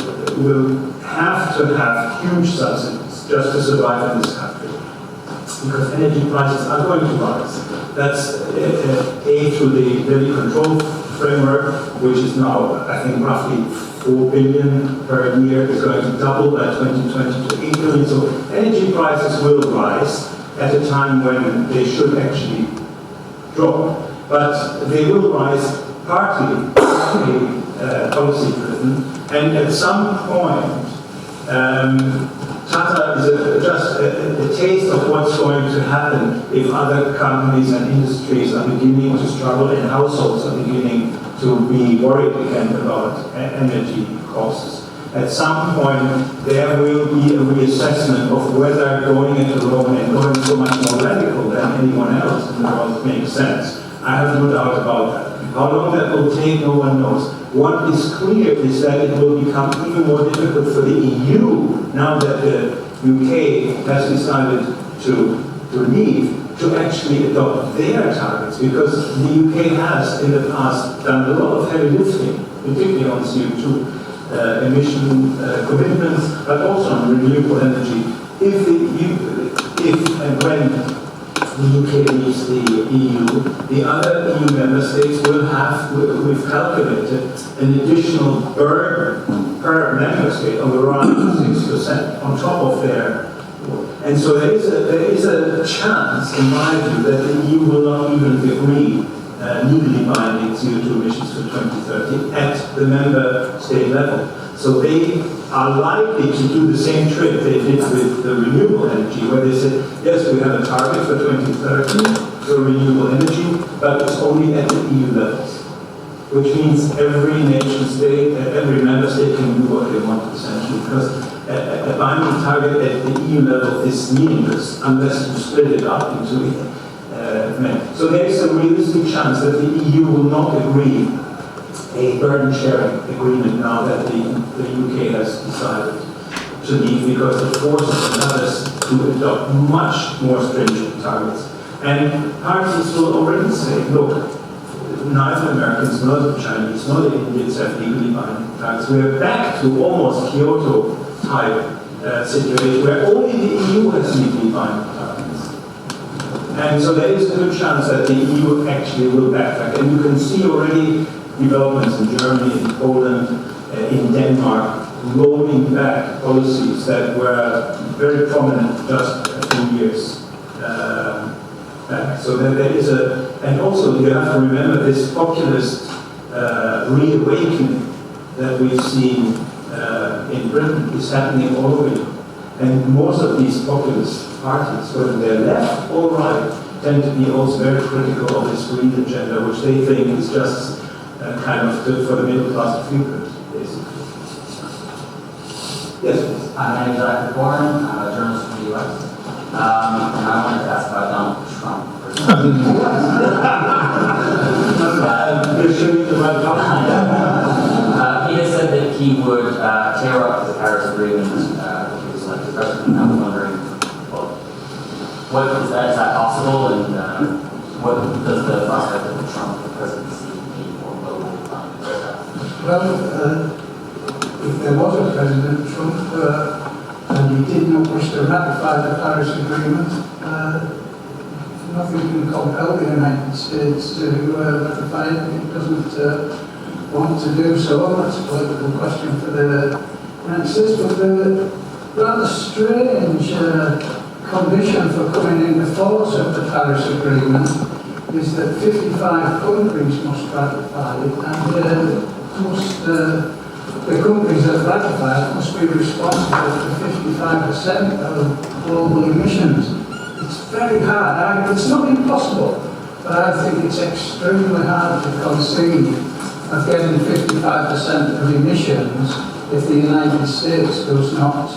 have to have huge subsidies just to survive in this country, because energy prices are going to rise. That's through the Daily Control Framework, which is now, I think, roughly 4 billion per year, is going to double by 2020 to 8 billion. So energy prices will rise at a time when they should actually drop, but they will rise partly policy driven, and at some point Tata is just a taste of what's going to happen if other companies and industries are beginning to struggle and households are beginning to be worried again about energy costs. At some point there will be a reassessment of whether going it alone and going so much more radical than anyone else in the world makes sense. I have no doubt about that. How long that will take, no one knows. What is clear is that it will become even more difficult for the EU, now that the UK has decided to leave, to actually adopt their targets, because the UK has in the past done a lot of heavy lifting, particularly on CO2 emission commitments, but also on renewable energy. If and when the UK leaves the EU, the other EU member states will have, we've calculated, an additional burden per member state of around 6% on top of their. And so there is a chance, in my view, that the EU will not even agree legally binding CO2 emissions for 2030 at the member state level. So they are likely to do the same trick they did with the renewable energy, where they said, yes, we have a target for 2030 for renewable energy, but it's only at the EU levels, which means every nation state, every member state can do what they want, essentially, because a binding target at the EU level is meaningless unless you split it up into so there is a realistic chance that the EU will not agree a burden-sharing agreement now that the UK has decided to leave, because it forces others to adopt much more stringent targets. And parties will already say, look, neither Americans nor the Chinese nor the Indians have legally binding targets. We are back to almost Kyoto type situation where only the EU has legally binding targets. And so there is a good chance that the EU actually will backtrack. And you can see already developments in Germany, in Poland, in Denmark, rolling back policies that were very prominent just a few years back. So there is and also you have to remember this populist reawakening that we've seen in Britain is happening all over Europe. And most of these populist parties, whether they're left or right, tend to be also very critical of this green agenda, which they think is just kind of good for the middle class people, basically. Yes, please. My name is Dr. Warren. I'm a journalist from the U.S. And I wanted to ask about Donald Trump. He has said that he would tear up the Paris Agreement if he was elected president. I was wondering, well, is that possible, and what does the prospect of the Trump presidency mean for global economy? Well, if there was a President Trump and he did not wish to ratify the Paris Agreement, nothing can compel the United States to ratify it if it doesn't want to do so. That's a political question for the United States. But the rather strange condition for coming into force of the Paris Agreement is that 55 countries must ratify it, and the countries that ratify it must be responsible for 55% of global emissions. It's very hard. It's not impossible, but I think it's extremely hard to conceive of getting 55% of emissions if the United States does not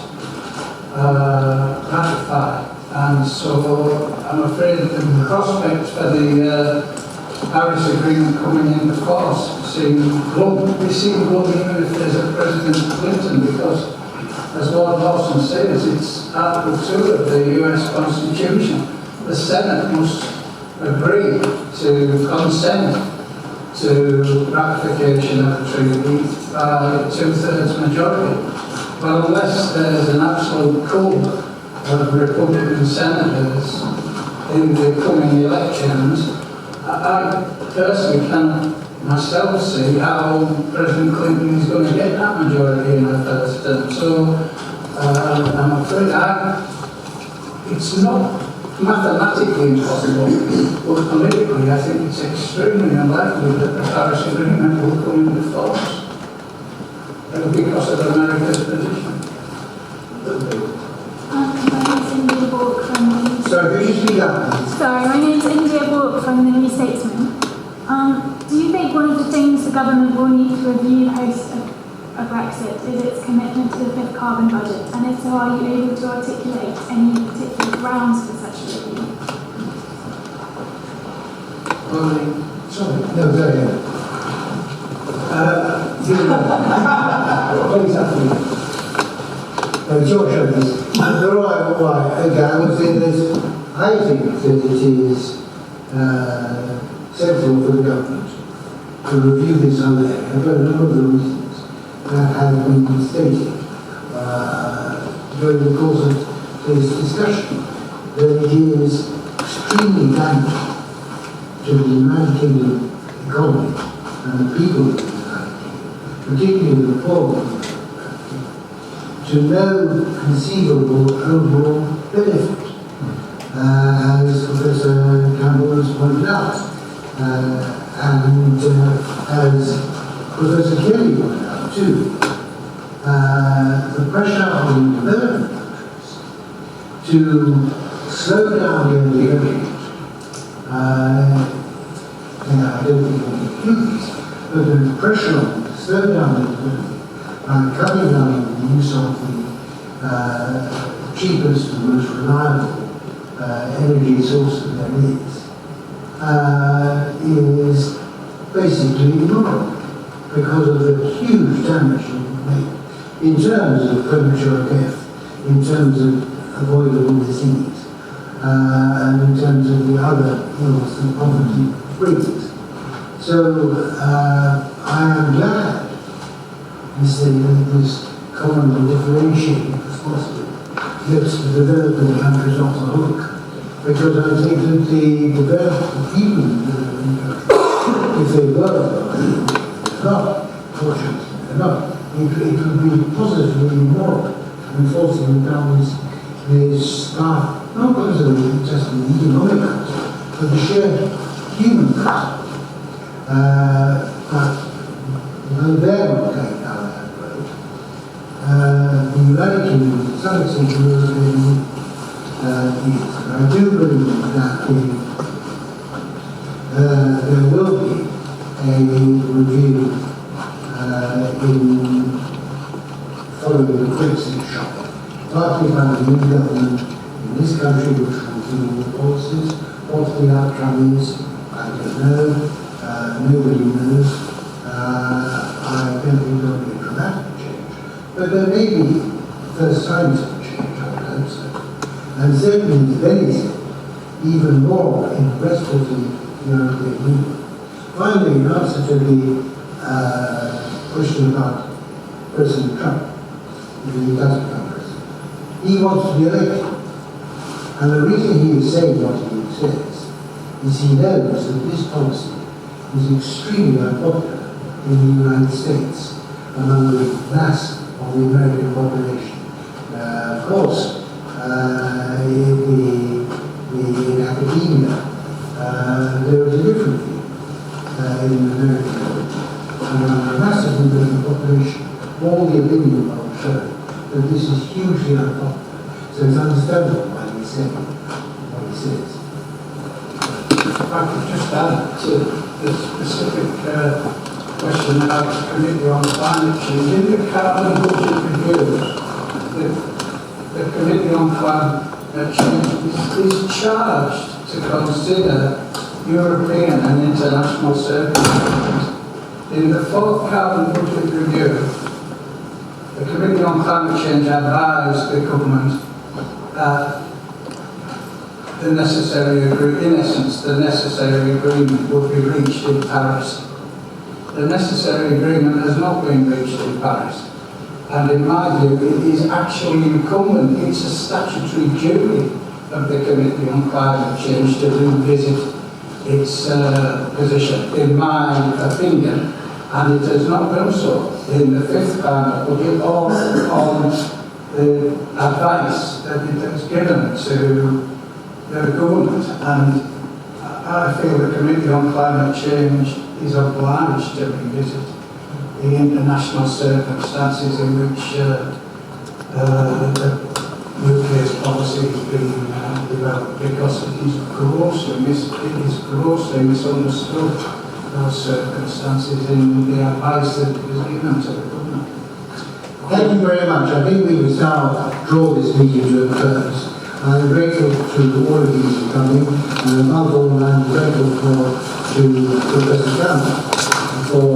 ratify. And so I'm afraid that the prospects for the Paris Agreement coming into force seem glum even if there's a President Clinton, because as Lord Lawson says, it's Article 2 of the US Constitution. The Senate must agree to consent to ratification of the treaty by 2/3 majority. Well, unless there's an absolute coup of Republican senators in the coming elections, I personally can't myself see how President Clinton is going to get that majority in the first term. So I'm afraid it's not mathematically impossible, but politically I think it's extremely unlikely that the Paris Agreement will come into force because of America's position. Sorry, could you speak up? Sorry, my name's India Bork from the New Statesman. Do you think one of the things the government will need to review post a Brexit is its commitment to the fifth carbon budget? And if so, are you able to articulate any particular grounds for such a review? Sorry, no, there you go. Please have me. George Evans, the right why, again, I would say this, I think that it is sensible for the government to review this whole area for a number of the reasons that have been stated during the course of this discussion. That it is extremely damaging to the United Kingdom economy and the people of the United Kingdom, particularly the poor people of the United Kingdom, to no conceivable overall benefit. As Professor Campbell has pointed out, and as Professor Kelly pointed out too, the pressure on development countries to slow down the energy I don't think we can accuse, but the pressure on them to slow down the development by cutting down the use of the cheapest and most reliable energy source that there is basically immoral because of the huge damage it will make in terms of premature death, in terms of avoidable disease, and in terms of the other ills that poverty brings. So I am glad this common differentiating as possible lets the developing countries off the hook. Because I think that the developed people in the developing countries, if they were not, fortunately, they're not, it would be positively immoral and forcing them down this path, not because of just the economic cost, but the shared human cost. But no, they're not going down that road. The United Kingdom, to some extent, the European Union, I do believe that there will be a review in following the Brexit shock, partly by the new government in this country, which will review the policies. What the outcome is, I don't know. Nobody knows. I don't think there will be a dramatic change, but there may be first signs of change. I would hope so. And certainly, if anything, even more in the rest of the European Union. Finally, in answer to the question about President Trump, if he does become president, he wants to be elected. And the reason he is saying what he says is he knows that this policy is extremely unpopular in the United States among the mass of the American population. Of course, in academia, there is a different view in America. Among the mass of the American population, all the opinion polls show that this is hugely unpopular. So it's understandable why he's saying what he says. If I could just add to the specific question about the Committee on Climate Change. In the carbon budget reviews, the Committee on Climate Change is charged to consider European and international circumstances. In the fourth carbon budget review, the Committee on Climate Change advised the government that the necessary agreement would be reached in Paris. The necessary agreement has not been reached in Paris. And in my view, it is actually incumbent, it's a statutory duty of the Committee on Climate Change to revisit its position, in my opinion, and it has not done so in the fifth climate budget or on the advice that it has given to the government. And I feel the Committee on Climate Change is obliged to revisit the international circumstances in which the nuclear policy is being developed, because it is grossly misunderstood, those circumstances, in the advice that was given to the government. Thank you very much. I think we must now draw this meeting to a close. I'm grateful to all of you for coming, and above all, I'm grateful to Professor Campbell for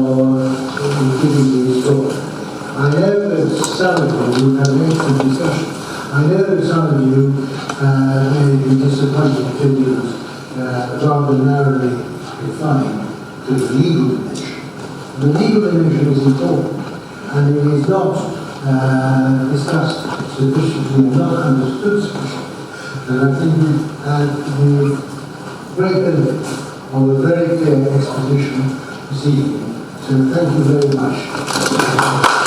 giving me his talk. I know that some of you have made some discussion. I know that some of you may be disappointed to use rather narrowly defined to the legal dimension. The legal dimension is important, and it is not discussed sufficiently and not understood sufficiently. And I think we've great benefit of a very clear exposition this evening. So thank you very much.